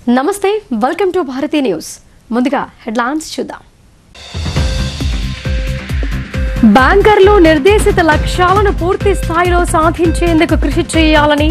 నమస్తే, welcome to Bharati news. ముందుగా headlines చూద్దాం. బ్యాంకర్లు నిర్దేశిత లక్ష్యాలను పూర్తి స్థాయిలో సాధించేందుకు కృషి చేయాలని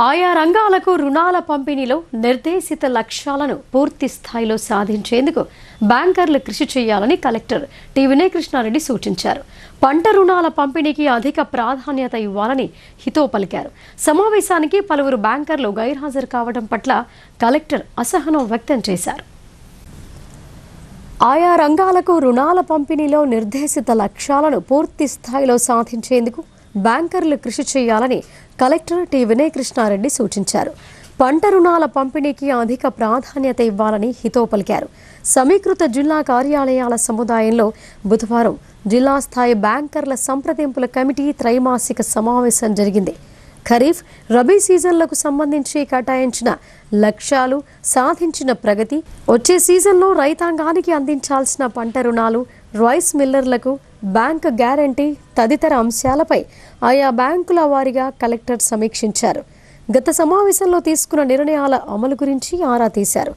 ఆయా రంగాలకు రుణాల పంపిణీలో నిర్దేశిత లక్ష్యాలను పూర్తి స్థాయిలో సాధించేందుకు బ్యాంకర్లు కృషి చేయాలని కలెక్టర్ టి. వినయ్ కృష్ణారెడ్డి సూచించారు. పంట రుణాల పంపిణీకి అధిక ప్రాధాన్యత ఇవ్వాలని హితవు పలికారు. సమావేశానికి పలువురు బ్యాంకర్లు గైర్హాజరు కావడం పట్ల కలెక్టర్ అసహనం వ్యక్తం చేశారు. ఆయా రంగాలకు రుణాల పంపిణీలో నిర్దేశిత లక్ష్యాలను పూర్తి స్థాయిలో సాధించేందుకు బ్యాంకర్లు కృషి చేయాలని కలెక్టర్ టి. వినయ్ కృష్ణారెడ్డి సూచించారు. పంట రుణాల పంపిణీకి అధిక ప్రాధాన్యత ఇవ్వాలని హితవు పలికారు. సమీకృత జిల్లా కార్యాలయాల సముదాయంలో బుధవారం జిల్లా స్థాయి బ్యాంకర్ల సంప్రదింపుల కమిటీ త్రైమాసిక సమావేశం జరిగింది. ఖరీఫ్, రబీ సీజన్లకు సంబంధించి కేటాయించిన లక్ష్యాలు, సాధించిన ప్రగతి, వచ్చే సీజన్లో రైతాంగానికి అందించాల్సిన పంట రుణాలు, రైస్ మిల్లర్లకు బ్యాంక్ గ్యారంటీ తదితర అంశాలపై ఆయా బ్యాంకుల వారీగా కలెక్టర్ సమీక్షించారు. గత సమావేశంలో తీసుకున్న నిర్ణయాల అమలు గురించి ఆరా తీశారు.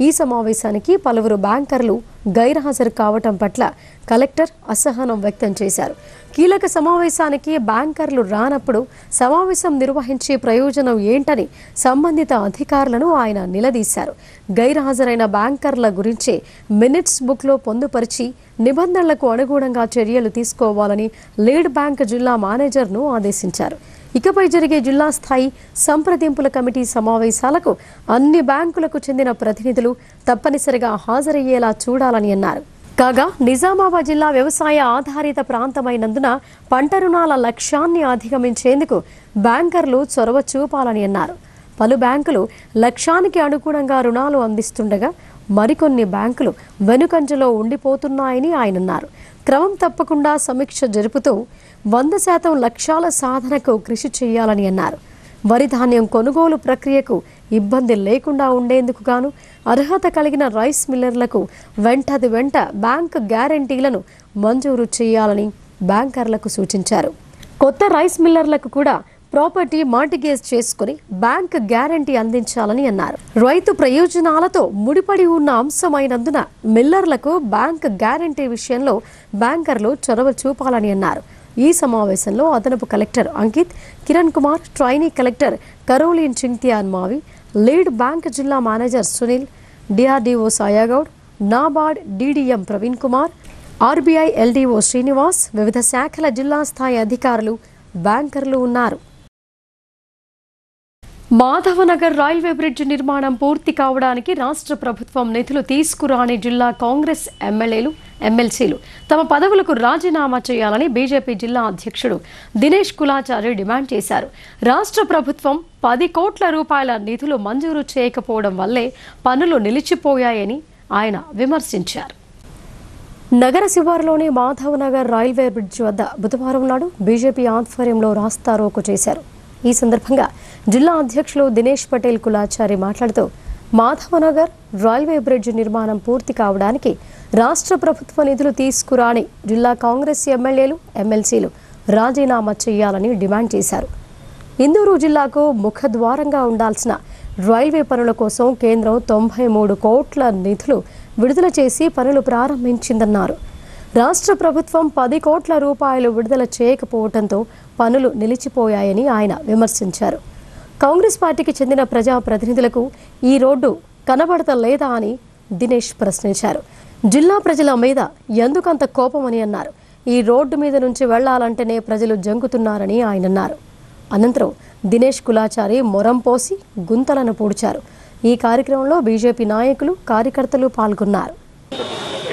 ఈ సమావేశానికి పలువురు బ్యాంకర్లు గైర్హాజరు కావటం పట్ల కలెక్టర్ అసహనం వ్యక్తం చేశారు. కీలక సమావేశానికి బ్యాంకర్లు రానప్పుడు సమావేశం నిర్వహించే ప్రయోజనం ఏంటని సంబంధిత అధికారులను ఆయన నిలదీశారు. గైర్హాజరైన బ్యాంకర్ల గురించి మినిట్స్ బుక్లో పొందుపరిచి నిబంధనలకు అనుగుణంగా చర్యలు తీసుకోవాలని లీడ్ బ్యాంక్ జిల్లా మేనేజర్ను ఆదేశించారు. ఇకపై జరిగే జిల్లా స్థాయి సంప్రదింపుల కమిటీ సమావేశాలకు అన్ని బ్యాంకులకు చెందిన ప్రతినిధులు తప్పనిసరిగా హాజరయ్యేలా చూడాలని అన్నారు. కాగా నిజామాబాద్ జిల్లా వ్యవసాయ ఆధారిత ప్రాంతమైనందున పంట రుణాల లక్ష్యాన్ని అధిగమించేందుకు బ్యాంకర్లు చొరవ చూపాలని అన్నారు. పలు బ్యాంకులు లక్ష్యానికి అనుగుణంగా రుణాలు అందిస్తుండగా మరికొన్ని బ్యాంకులు వెనుకంజలో ఉండిపోతున్నాయని ఆయన అన్నారు. క్రమం తప్పకుండా సమీక్ష జరుపుతూ 100% లక్ష్యాల సాధనకు కృషి చేయాలని అన్నారు. వరి ధాన్యం కొనుగోలు ప్రక్రియకు ఇబ్బంది లేకుండా ఉండేందుకు గాను అర్హత కలిగిన రైస్ మిల్లర్లకు వెంట బ్యాంక్ గ్యారంటీలను మంజూరు చేయాలని బ్యాంకర్లకు సూచించారు. కొత్త రైస్ మిల్లర్లకు కూడా ప్రాపర్టీ మార్టిగేజ్ చేసుకుని బ్యాంక్ గ్యారంటీ అందించాలని అన్నారు. రైతు ప్రయోజనాలతో ముడిపడి ఉన్న అంశమైనందున మిల్లర్లకు బ్యాంక్ గ్యారంటీ విషయంలో బ్యాంకర్లు చొరవ చూపాలని అన్నారు. ఈ సమావేశంలో అదనపు collector Ankit, Kiran Kumar, trainee collector Caroline Chingthian Mawi, lead bank జిల్లా manager Sunil, DRDO Sayagoud, NABARD DDM Praveen Kumar, RBI LDO Srinivas, వివిధ శాఖల జిల్లా స్థాయి అధికారులు, బ్యాంకర్లు ఉన్నారు. మాధవనగర్ రైల్వే బ్రిడ్జ్ నిర్మాణం పూర్తి కావడానికి రాష్ట్ర ప్రభుత్వం నిధులు తీసుకురాని జిల్లా కాంగ్రెస్ ఎమ్మెల్యేలు ఎమ్మెల్సీలు తమ పదవులకు రాజీనామా చేయాలని బీజేపీ జిల్లా అధ్యక్షుడు దినేష్ కులాచారి డిమాండ్ చేశారు. రాష్ట్ర ప్రభుత్వం 10 కోట్ల రూపాయల నిధులు మంజూరు చేయకపోవడం వల్లే పనులు నిలిచిపోయాయని ఆయన విమర్శించారు. నగర శివారులోని మాధవనగర్ రైల్వే బ్రిడ్జ్ వద్ద బుధవారం నాడు బీజేపీ ఆధ్వర్యంలో రాస్తారోకో చేశారు. ఈ సందర్భంగా జిల్లా అధ్యక్షులు దినేష్ పటేల్ కులాచారి మాట్లాడుతూ మాధవనగర్ రైల్వే బ్రిడ్జ్ నిర్మాణం పూర్తి కావడానికి రాష్ట్ర ప్రభుత్వ నిధులు తీసుకురాని జిల్లా కాంగ్రెస్ ఎమ్మెల్యేలు ఎమ్మెల్సీలు రాజీనామా చేయాలని డిమాండ్ చేశారు. ఇందూరు జిల్లాకు ముఖద్వారంగా ఉండాల్సిన రైల్వే పనుల కోసం కేంద్రం 93 కోట్ల నిధులు విడుదల చేసి పనులు ప్రారంభించిందన్నారు. రాష్ట్ర ప్రభుత్వం 10 కోట్ల రూపాయలు విడుదల చేయకపోవడంతో పనులు నిలిచిపోయాయని ఆయన విమర్శించారు. కాంగ్రెస్ పార్టీకి చెందిన ప్రజాప్రతినిధులకు ఈ రోడ్డు కనబడతలేదా అని దినేష్ ప్రశ్నించారు. జిల్లా ప్రజల మీద ఎందుకంత కోపమని అన్నారు. ఈ రోడ్డు మీద నుంచి వెళ్లాలంటేనే ప్రజలు జంకుతున్నారని ఆయన అన్నారు. అనంతరం దినేష్ కులాచారి మొరం పోసి గుంతలను పూడ్చారు. ఈ కార్యక్రమంలో బీజేపీ నాయకులు కార్యకర్తలు పాల్గొన్నారు.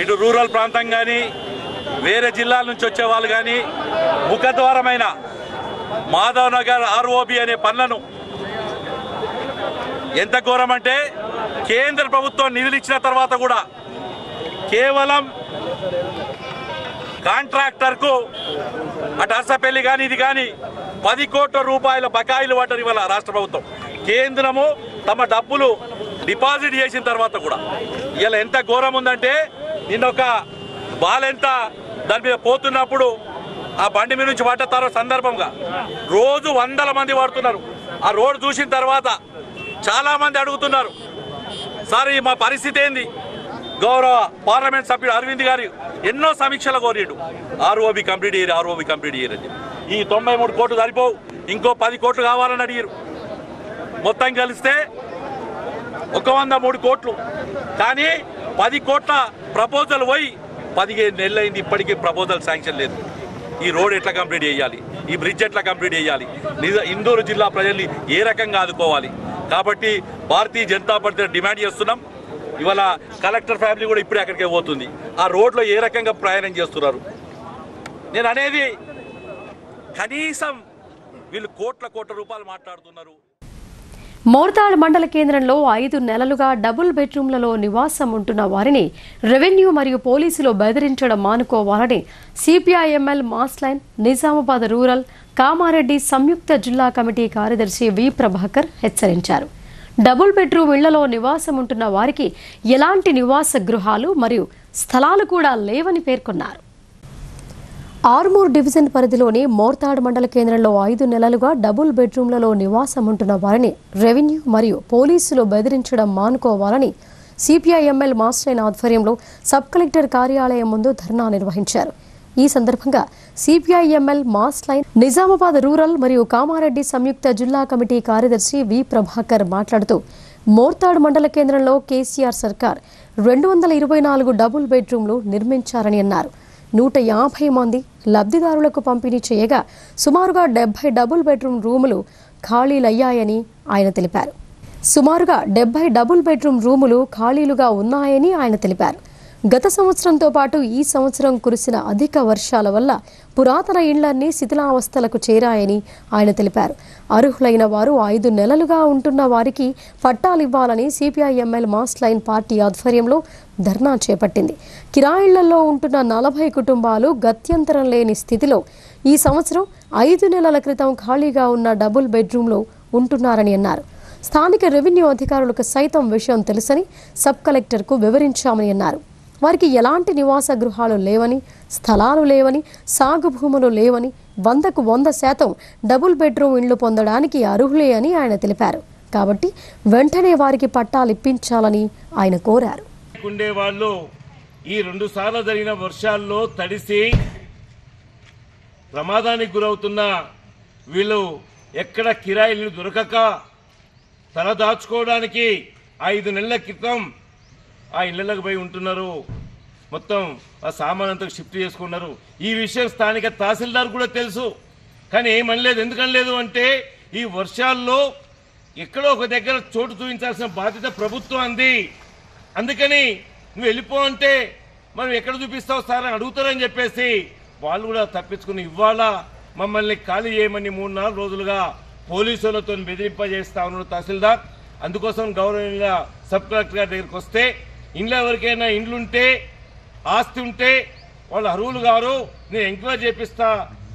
ఇటు రూరల్ ప్రాంతం కానీ వేరే జిల్లాల నుంచి వచ్చే వాళ్ళు కానీ ముఖద్వారమైన మాధవనగర్ ఆర్ఓబి అనే పనులను ఎంత ఘోరం అంటే కేంద్ర ప్రభుత్వం నిధులు ఇచ్చిన తర్వాత కూడా కేవలం కాంట్రాక్టర్కు అటు అర్సపల్లి కానీ ఇది కానీ 10 కోట్ల రూపాయల బకాయిలు పడ్డారు ఇవాళ రాష్ట్ర ప్రభుత్వం. కేంద్రము తమ డబ్బులు డిపాజిట్ చేసిన తర్వాత కూడా ఇలా ఎంత ఘోరం ఉందంటే నిన్న ఒక బాలెంత దాని మీద పోతున్నప్పుడు ఆ బండి మీద నుంచి పడ్డ సందర్భంగా రోజు 100 మంది పడుతున్నారు. ఆ రోడ్డు చూసిన తర్వాత చాలా మంది అడుగుతున్నారు, సార్ మా పరిస్థితి ఏంది? గౌరవ పార్లమెంట్ సభ్యుడు అరవింద్ గారు ఎన్నో సమీక్షలు కోరాడు. ఆర్ఓబి కంప్లీట్ చేయరు అని. ఈ 93 కోట్లు సరిపోవు, ఇంకో 10 కోట్లు కావాలని అడిగారు. మొత్తం కలిస్తే 103 కోట్లు. కానీ 10 కోట్ల ప్రపోజల్ పోయి 15 నెలలు అయింది, ఇప్పటికీ ప్రపోజల్ శాంక్షన్ లేదు. ఈ రోడ్ ఎట్లా కంప్లీట్ చేయాలి, ఈ బ్రిడ్జ్ ఎట్లా కంప్లీట్ చేయాలి, ఇందూరు జిల్లా ప్రజల్ని ఏ రకంగా ఆదుకోవాలి? కాబట్టి భారతీయ జనతా పార్టీ డిమాండ్ చేస్తున్నాం. ఇవాళ కలెక్టర్ ఫ్యామిలీ కూడా ఇప్పుడే అక్కడికే పోతుంది. ఆ రోడ్లో ఏ రకంగా ప్రయాణం చేస్తున్నారు? నేను అనేది కనీసం వీళ్ళు కోట్ల రూపాయలు మాట్లాడుతున్నారు. మోర్తాడ్ మండల కేంద్రంలో 5 నెలలుగా డబుల్ బెడ్రూమ్లలో నివాసం ఉంటున్న వారిని రెవెన్యూ మరియు పోలీసులు బెదిరించడం మానుకోవాలని CPIML mass line Nizamabad rural Kamareddy సంయుక్త జిల్లా కమిటీ కార్యదర్శి వి ప్రభాకర్ హెచ్చరించారు. డబుల్ బెడ్రూమ్ ఇళ్లలో నివాసం ఉంటున్న వారికి ఎలాంటి నివాస గృహాలు మరియు స్థలాలు కూడా లేవని పేర్కొన్నారు. ఆర్మూర్ డివిజన్ పరిధిలోని మోర్తాడ్ మండల కేంద్రంలో 5 నెలలుగా డబుల్ బెడ్రూమ్లలో నివాసం ఉంటున్న వారిని రెవెన్యూ మరియు పోలీసులు బెదిరించడం మానుకోవాలని సిపిఐఎంఎల్ మాస్లైన్ ఆధ్వర్యంలో సబ్ కలెక్టర్ కార్యాలయం ముందు ధర్నా నిర్వహించారు. ఈ సందర్భంగా సిపిఐఎంఎల్ మాస్లైన్ నిజామాబాద్ రూరల్ మరియు కామారెడ్డి సంయుక్త జిల్లా కమిటీ కార్యదర్శి వి ప్రభాకర్ మాట్లాడుతూ మోర్తాడ్ మండల కేంద్రంలో కేసీఆర్ సర్కార్ 224 డబుల్ బెడ్రూమ్లు నిర్మించారని అన్నారు. 150 మంది లబ్ధిదారులకు పంపిణీ చేయగా సుమారుగా 70 డబుల్ బెడ్రూమ్ రూములు ఖాళీలయ్యాయని ఆయన తెలిపారు. సుమారుగా 70 డబుల్ బెడ్రూమ్ రూములు ఖాళీలుగా ఉన్నాయని ఆయన తెలిపారు. గత సంవత్సరంతో పాటు ఈ సంవత్సరం కురిసిన అధిక వర్షాల వల్ల పురాతన ఇళ్లన్నీ శిథిలావస్థలకు చేరాయని ఆయన తెలిపారు. అర్హులైన వారు 5 నెలలుగా ఉంటున్న వారికి పట్టాలివ్వాలని సిపిఐఎంఎల్ మాస్లైన్ పార్టీ ఆధ్వర్యంలో ధర్నా చేపట్టింది. కిరాయిళ్లలో ఉంటున్న 40 కుటుంబాలు గత్యంతరం లేని స్థితిలో ఈ సంవత్సరం 5 నెలల క్రితం ఖాళీగా ఉన్న డబుల్ బెడ్రూమ్లో ఉంటున్నారని అన్నారు. స్థానిక రెవెన్యూ అధికారులకు సైతం విషయం తెలుసని సబ్ కలెక్టర్కు వివరించామని అన్నారు. వారికి ఎలాంటి నివాస గృహాలు లేవని, స్థలాలు లేవని, సాగు భూములు లేవని, 100కు 100% డబుల్ బెడ్రూమ్ ఇండ్లు పొందడానికి అర్హులే అని ఆయన తెలిపారు. కాబట్టి వెంటనే వారికి పట్టాలు ఇప్పించాలని ఆయన కోరారు. ఉండేవాళ్ళు ఈ 2 సార్లు జరిగిన వర్షాల్లో తడిసి ప్రమాదానికి గురవుతున్న వీళ్ళు ఎక్కడ కిరాయిలు దొరకక తలదాచుకోవడానికి 5 నెలల క్రితం ఆ ఇళ్లకు పోయి ఉంటున్నారు. మొత్తం ఆ సామాన్ అంతా షిఫ్ట్ చేసుకున్నారు. ఈ విషయం స్థానిక తహసీల్దార్ కూడా తెలుసు. కానీ ఏమనలేదు. ఎందుకనలేదు అంటే ఈ వర్షాల్లో ఎక్కడో ఒక దగ్గర చోటు చూపించాల్సిన బాధ్యత ప్రభుత్వం అంది. అందుకని నువ్వు వెళ్ళిపో అంటే మనం ఎక్కడ చూపిస్తావు సార్ అని అడుగుతారని చెప్పేసి వాళ్ళు కూడా తప్పించుకుని ఇవాళ మమ్మల్ని ఖాళీ చేయమని 3-4 రోజులుగా పోలీసులతో బెదిరింపజేస్తా ఉన్నాడు తహసీల్దార్. అందుకోసం గౌరవంగా సబ్ కలెక్టర్ గారి దగ్గరికి వస్తే ఇంట్లో ఎవరికైనా ఇండ్లుంటే ఆస్తి ఉంటే వాళ్ళు అర్హులు గారు, నేను ఎంక్వైరీ చేపిస్తా,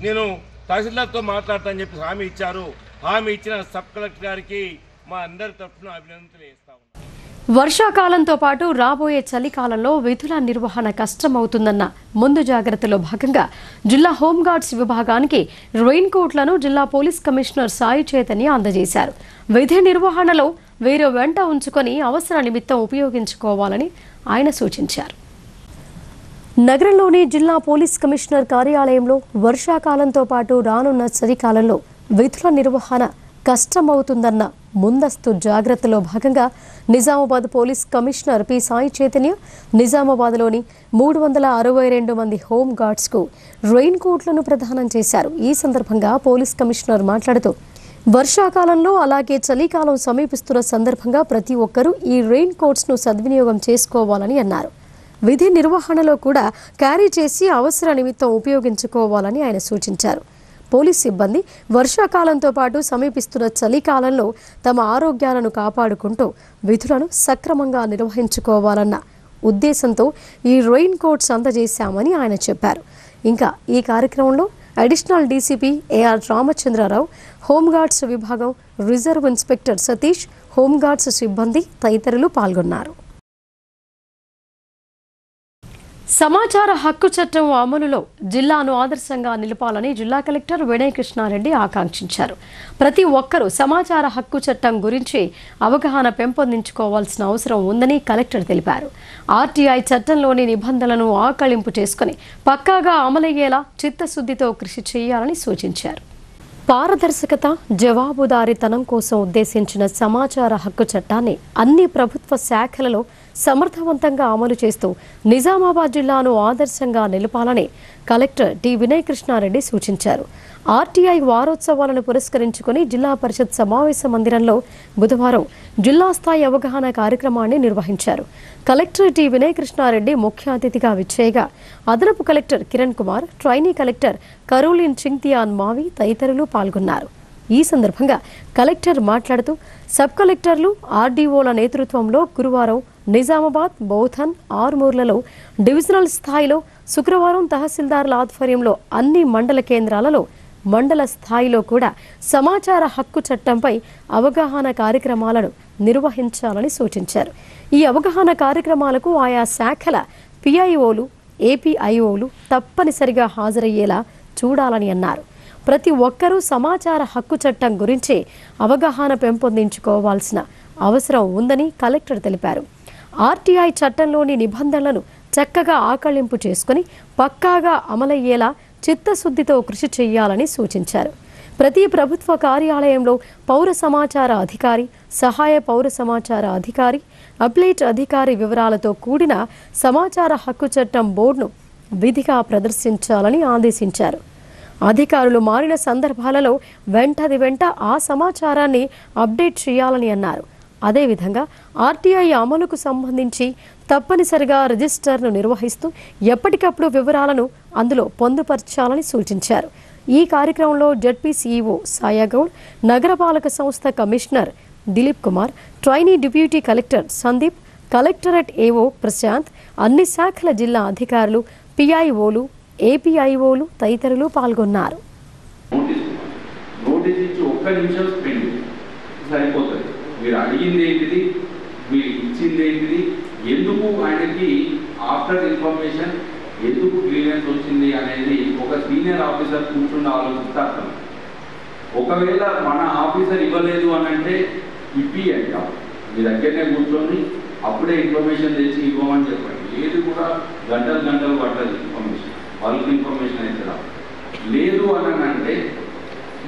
నేను తహసీల్దార్తో మాట్లాడతా అని చెప్పి హామీ ఇచ్చారు. హామీ ఇచ్చిన సబ్ కలెక్టర్ గారికి మా అందరి తరఫున అభినందనలు చేస్తా ఉన్నాం. వర్షాకాలంతో పాటు రాబోయే చలికాలంలో విధుల నిర్వహణ కష్టమవుతుందన్న ముందు జాగ్రత్తలో భాగంగా జిల్లా హోంగార్డ్స్ విభాగానికి రెయిన్ కోట్లను జిల్లా పోలీస్ కమిషనర్ సాయి చైతన్య అందజేశారు. విధి నిర్వహణలో వీరు వెంట ఉంచుకొని అవసర నిమిత్తం ఉపయోగించుకోవాలని ఆయన సూచించారు. నగరంలోని జిల్లా పోలీస్ కమిషనర్ కార్యాలయంలో వర్షాకాలంతో పాటు రానున్న చలికాలంలో విధుల నిర్వహణ కష్టమవుతుందన్న ముందస్తు జాగ్రత్తలో భాగంగా Nizamabad police commissioner P Sai Chaitanya నిజామాబాద్లోని 362 మంది హోం గార్డ్స్కు రెయిన్ కోట్లను ప్రదానం చేశారు. ఈ సందర్భంగా పోలీస్ కమిషనర్ మాట్లాడుతూ వర్షాకాలంలో అలాగే చలికాలం సమీపిస్తున్న సందర్భంగా ప్రతి ఒక్కరూ ఈ రెయిన్ కోట్స్ను సద్వినియోగం చేసుకోవాలని అన్నారు. విధి నిర్వహణలో కూడా క్యారీ చేసి అవసర నిమిత్తం ఉపయోగించుకోవాలని ఆయన సూచించారు. పోలీస్ సిబ్బంది వర్షాకాలంతో పాటు సమీపిస్తున్న చలికాలంలో తమ ఆరోగ్యాలను కాపాడుకుంటూ విధులను సక్రమంగా నిర్వహించుకోవాలన్న ఉద్దేశంతో ఈ రెయిన్ కోట్స్ అందజేశామని ఆయన చెప్పారు. ఇంకా ఈ కార్యక్రమంలో అడిషనల్ డీసీపీ ఏఆర్ రామచంద్రరావు, హోంగార్డ్స్ విభాగం రిజర్వ్ ఇన్స్పెక్టర్ సతీష్, హోంగార్డ్స్ సిబ్బంది తదితరులు పాల్గొన్నారు. సమాచార హక్కు చట్టం అమలులో జిల్లాను ఆదర్శంగా నిలపాలని జిల్లా కలెక్టర్ వినయ్ కృష్ణారెడ్డి ఆకాంక్షించారు. ప్రతి ఒక్కరూ సమాచార హక్కు చట్టం గురించి అవగాహన పెంపొందించుకోవాల్సిన అవసరం ఉందని కలెక్టర్ తెలిపారు. ఆర్టీఐ చట్టంలోని నిబంధనలను ఆకళింపు చేసుకుని పక్కాగా అమలయ్యేలా చిత్తశుద్ధితో కృషి చేయాలని సూచించారు. పారదర్శకత, జవాబుదారీతనం కోసం ఉద్దేశించిన సమాచార హక్కు చట్టాన్ని అన్ని ప్రభుత్వ శాఖలలో సమర్థవంతంగా అమలు చేస్తూ నిజామాబాద్ జిల్లాను ఆదర్శంగా నిలపాలని కలెక్టర్ టి వినయ్ కృష్ణారెడ్డి సూచించారు. ఆర్టీఐ వారోత్సవాలను పురస్కరించుకుని జిల్లా పరిషత్ సమావేశ మందిరంలో బుధవారం జిల్లా స్థాయి అవగాహన కార్యక్రమాన్ని నిర్వహించారు. కలెక్టర్ టి వినయ్ కృష్ణారెడ్డి ముఖ్య అతిథిగా విచ్చేయగా అదనపు collector Kiran Kumar, trainee collector Caroline Chingthian Mawi తదితరులు పాల్గొన్నారు. ఈ సందర్భంగా కలెక్టర్ మాట్లాడుతూ సబ్ కలెక్టర్లు, ఆర్డీఓల నేతృత్వంలో గురువారం నిజామాబాద్, బౌథన్, ఆర్మూర్లలో డివిజనల్ స్థాయిలో, శుక్రవారం తహసీల్దార్ల ఆధ్వర్యంలో అన్ని మండల కేంద్రాలలో, మండల స్థాయిలో కూడా సమాచార హక్కు చట్టంపై అవగాహన కార్యక్రమాలను నిర్వహించాలని సూచించారు. ఈ అవగాహన కార్యక్రమాలకు ఆయా శాఖల పిఐఓలు, ఏపీఐఓలు తప్పనిసరిగా హాజరయ్యేలా చూడాలని అన్నారు. ప్రతి ఒక్కరూ సమాచార హక్కు చట్టం గురించి అవగాహన పెంపొందించుకోవాల్సిన అవసరం ఉందని కలెక్టర్ తెలిపారు. ఆర్టీఐ చట్టంలోని నిబంధనలను చక్కగా ఆకళింపు చేసుకుని పక్కాగా అమలయ్యేలా చిత్తశుద్ధితో కృషి చేయాలని సూచించారు. ప్రతి ప్రభుత్వ కార్యాలయంలో పౌర సమాచార అధికారి, సహాయ పౌర సమాచార అధికారి, అప్లైట్ అధికారి వివరాలతో కూడిన సమాచార హక్కు చట్టం బోర్డును విధిగా ప్రదర్శించాలని ఆదేశించారు. అధికారులు మారిన సందర్భాలలో వెంట ఆ సమాచారాన్ని అప్డేట్ చేయాలని అన్నారు. అదేవిధంగా ఆర్టీఐ అమలుకు సంబంధించి తప్పనిసరిగా రిజిస్టర్ను నిర్వహిస్తూ ఎప్పటికప్పుడు వివరాలను అందులో పొందుపరచాలని సూచించారు. ఈ కార్యక్రమంలో జడ్పీ సీఈఓ సాయాగౌడ్, నగరపాలక సంస్థ commissioner Dilip Kumar, trainee deputy collector Sandeep, collectorate AO Prashanth, అన్ని శాఖల జిల్లా అధికారులు, పిఐఓలు, ఏపీఐఓలు తదితరులు పాల్గొన్నారు. మీరు అడిగింది ఏంటిది, మీరు ఇచ్చింది ఏంటిది, ఎందుకు ఆయనకి ఆఫ్టర్ ఇన్ఫర్మేషన్ ఎందుకు క్లియరెన్స్ వచ్చింది అనేది ఒక సీనియర్ ఆఫీసర్ కూర్చుని ఆలోచిస్తారు. ఒకవేళ మన ఆఫీసర్ ఇవ్వలేదు అని అంటే ఇప్పియండి, మీ దగ్గరనే కూర్చొని అప్పుడే ఇన్ఫర్మేషన్ తెచ్చి ఇవ్వమని చెప్పండి. ఏది కూడా గంటలు పట్టదు ఇన్ఫర్మేషన్, వాళ్ళకి ఇన్ఫర్మేషన్ అయితే లేదు అని అంటే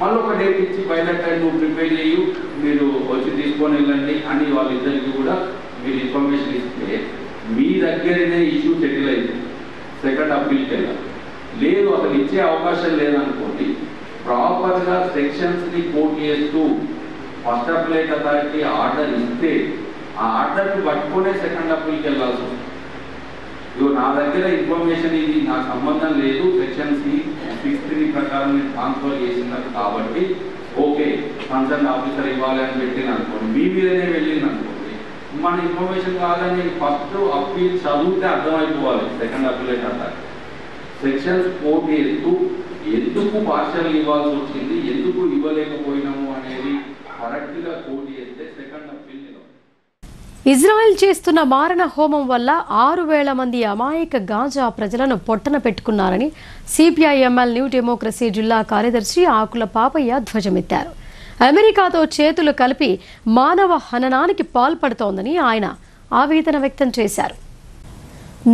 మళ్ళీ ఒక డేట్ ఇచ్చి పైలట్ టైం నువ్వు ప్రిపేర్ చేయు, మీరు వచ్చి తీసుకొని వెళ్ళండి అని వాళ్ళిద్దరికి కూడా మీరు ఇన్ఫర్మేషన్ ఇస్తే మీ దగ్గరనే ఇష్యూ సెటిల్ అవుతుంది. సెకండ్ అప్పీల్కి వెళ్ళాలి. లేదు అసలు ఇచ్చే అవకాశం లేదనుకోండి, ప్రాపర్గా సెక్షన్స్ని కోట్ చేస్తూ ఫస్ట్ అప్లైట్ అథారిటీ ఆర్డర్ ఇస్తే ఆ ఆర్డర్ని పట్టుకునే సెకండ్ అప్పీల్కి వెళ్ళాల్సి వస్తుంది. ఇగో నా దగ్గర ఇన్ఫర్మేషన్ ఇది నాకు సంబంధం లేదు, సెక్షన్ 63 ప్రకారం నేను ట్రాన్స్ఫర్ చేసినాను కాబట్టి ఓకే కన్సర్న్ ఆఫీసర్ ఇవ్వాలి అని పెట్టిన అనుకోండి, మీ మీదనే వెళ్ళింది అనుకోండి, మన ఇన్ఫర్మేషన్ కావాలని ఫస్ట్ అప్పీల్ చదివితే అర్థమైపోవాలి second appellate authority sections court చేస్తూ ఎందుకు పార్షల్ ఇవ్వాల్సి వచ్చింది, ఎందుకు ఇవ్వలేకపోయినాము అనేది కరెక్ట్గా కోర్టు చేస్తే సెకండ్ అప్పీల్. ఇజ్రాయెల్ చేస్తున్న మారణ హోమం వల్ల 6,000 మంది అమాయక గాజా ప్రజలను పొట్టన పెట్టుకున్నారని సిపిఐఎంఎల్ న్యూ డెమోక్రసీ జిల్లా కార్యదర్శి ఆకుల పాపయ్య ధ్వజమెత్తారు. అమెరికాతో చేతులు కలిపి మానవ హననానికి పాల్పడుతోందని ఆయన ఆవేదన వ్యక్తం చేశారు.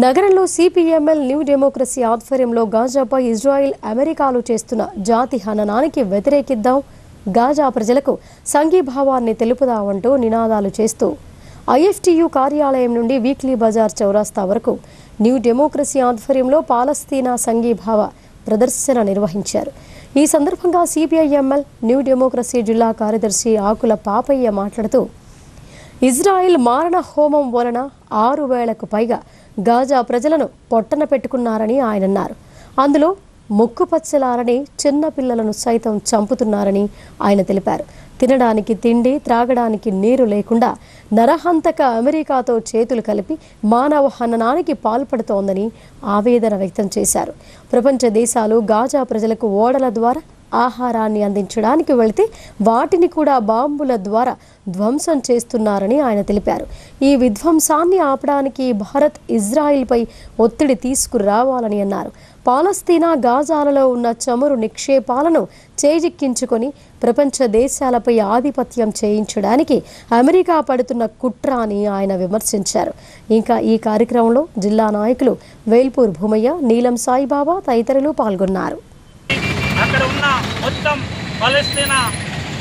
నగరంలో సిపిఎంఎల్ న్యూ డెమోక్రసీ ఆధ్వర్యంలో గాజాపై ఇజ్రాయెల్ అమెరికాలు చేస్తున్న జాతి హననానికి వ్యతిరేకిద్దాం, గాజా ప్రజలకు సంఘీభావాన్ని తెలుపుదామంటూ నినాదాలు చేస్తూ ఐఎఫ్టియు కార్యాలయం నుండి వీక్లీ బజార్ చౌరాస్తా వరకు న్యూ డెమోక్రసీ ఆధ్వర్యంలో పాలస్తీనా సంఘీభావ ప్రదర్శన నిర్వహించారు. ఈ సందర్భంగా సిపిఐఎంఎల్ న్యూ డెమోక్రసీ జిల్లా కార్యదర్శి ఆకుల పాపయ్య మాట్లాడుతూ ఇజ్రాయెల్ మారణ హోమం వలన 6,000కు పైగా గాజా ప్రజలను పొట్టన పెట్టుకున్నారని ఆయన అన్నారు. అందులో ముక్కుపచ్చలారని చిన్న పిల్లలను సైతం చంపుతున్నారని ఆయన తెలిపారు. తినడానికి తిండి, త్రాగడానికి నీరు లేకుండా నరహంతక అమెరికాతో చేతులు కలిపి మానవ హననానికి పాల్పడుతోందని ఆవేదన వ్యక్తం చేశారు. ప్రపంచ దేశాలు గాజా ప్రజలకు ఓడల ద్వారా ఆహారాన్ని అందించడానికి వెళితే వాటిని కూడా బాంబుల ద్వారా ధ్వంసం చేస్తున్నారని ఆయన తెలిపారు. ఈ విధ్వంసాన్ని ఆపడానికి భారత్ ఇజ్రాయిల్పై ఒత్తిడి తీసుకురావాలని అన్నారు. పాలస్తీనా గాజాలలో ఉన్న చమురు నిక్షేపాలను చేజిక్కించుకొని ప్రపంచ దేశాలపై ఆధిపత్యం చేయించడానికి అమెరికా పడుతున్న కుట్ర అని ఆయన విమర్శించారు. ఇంకా ఈ కార్యక్రమంలో జిల్లా నాయకులు వేల్పూర్ భూమయ్య, నీలం సాయిబాబా తదితరులు పాల్గొన్నారు. అక్కడ ఉన్న మొత్తం పాలస్తీనా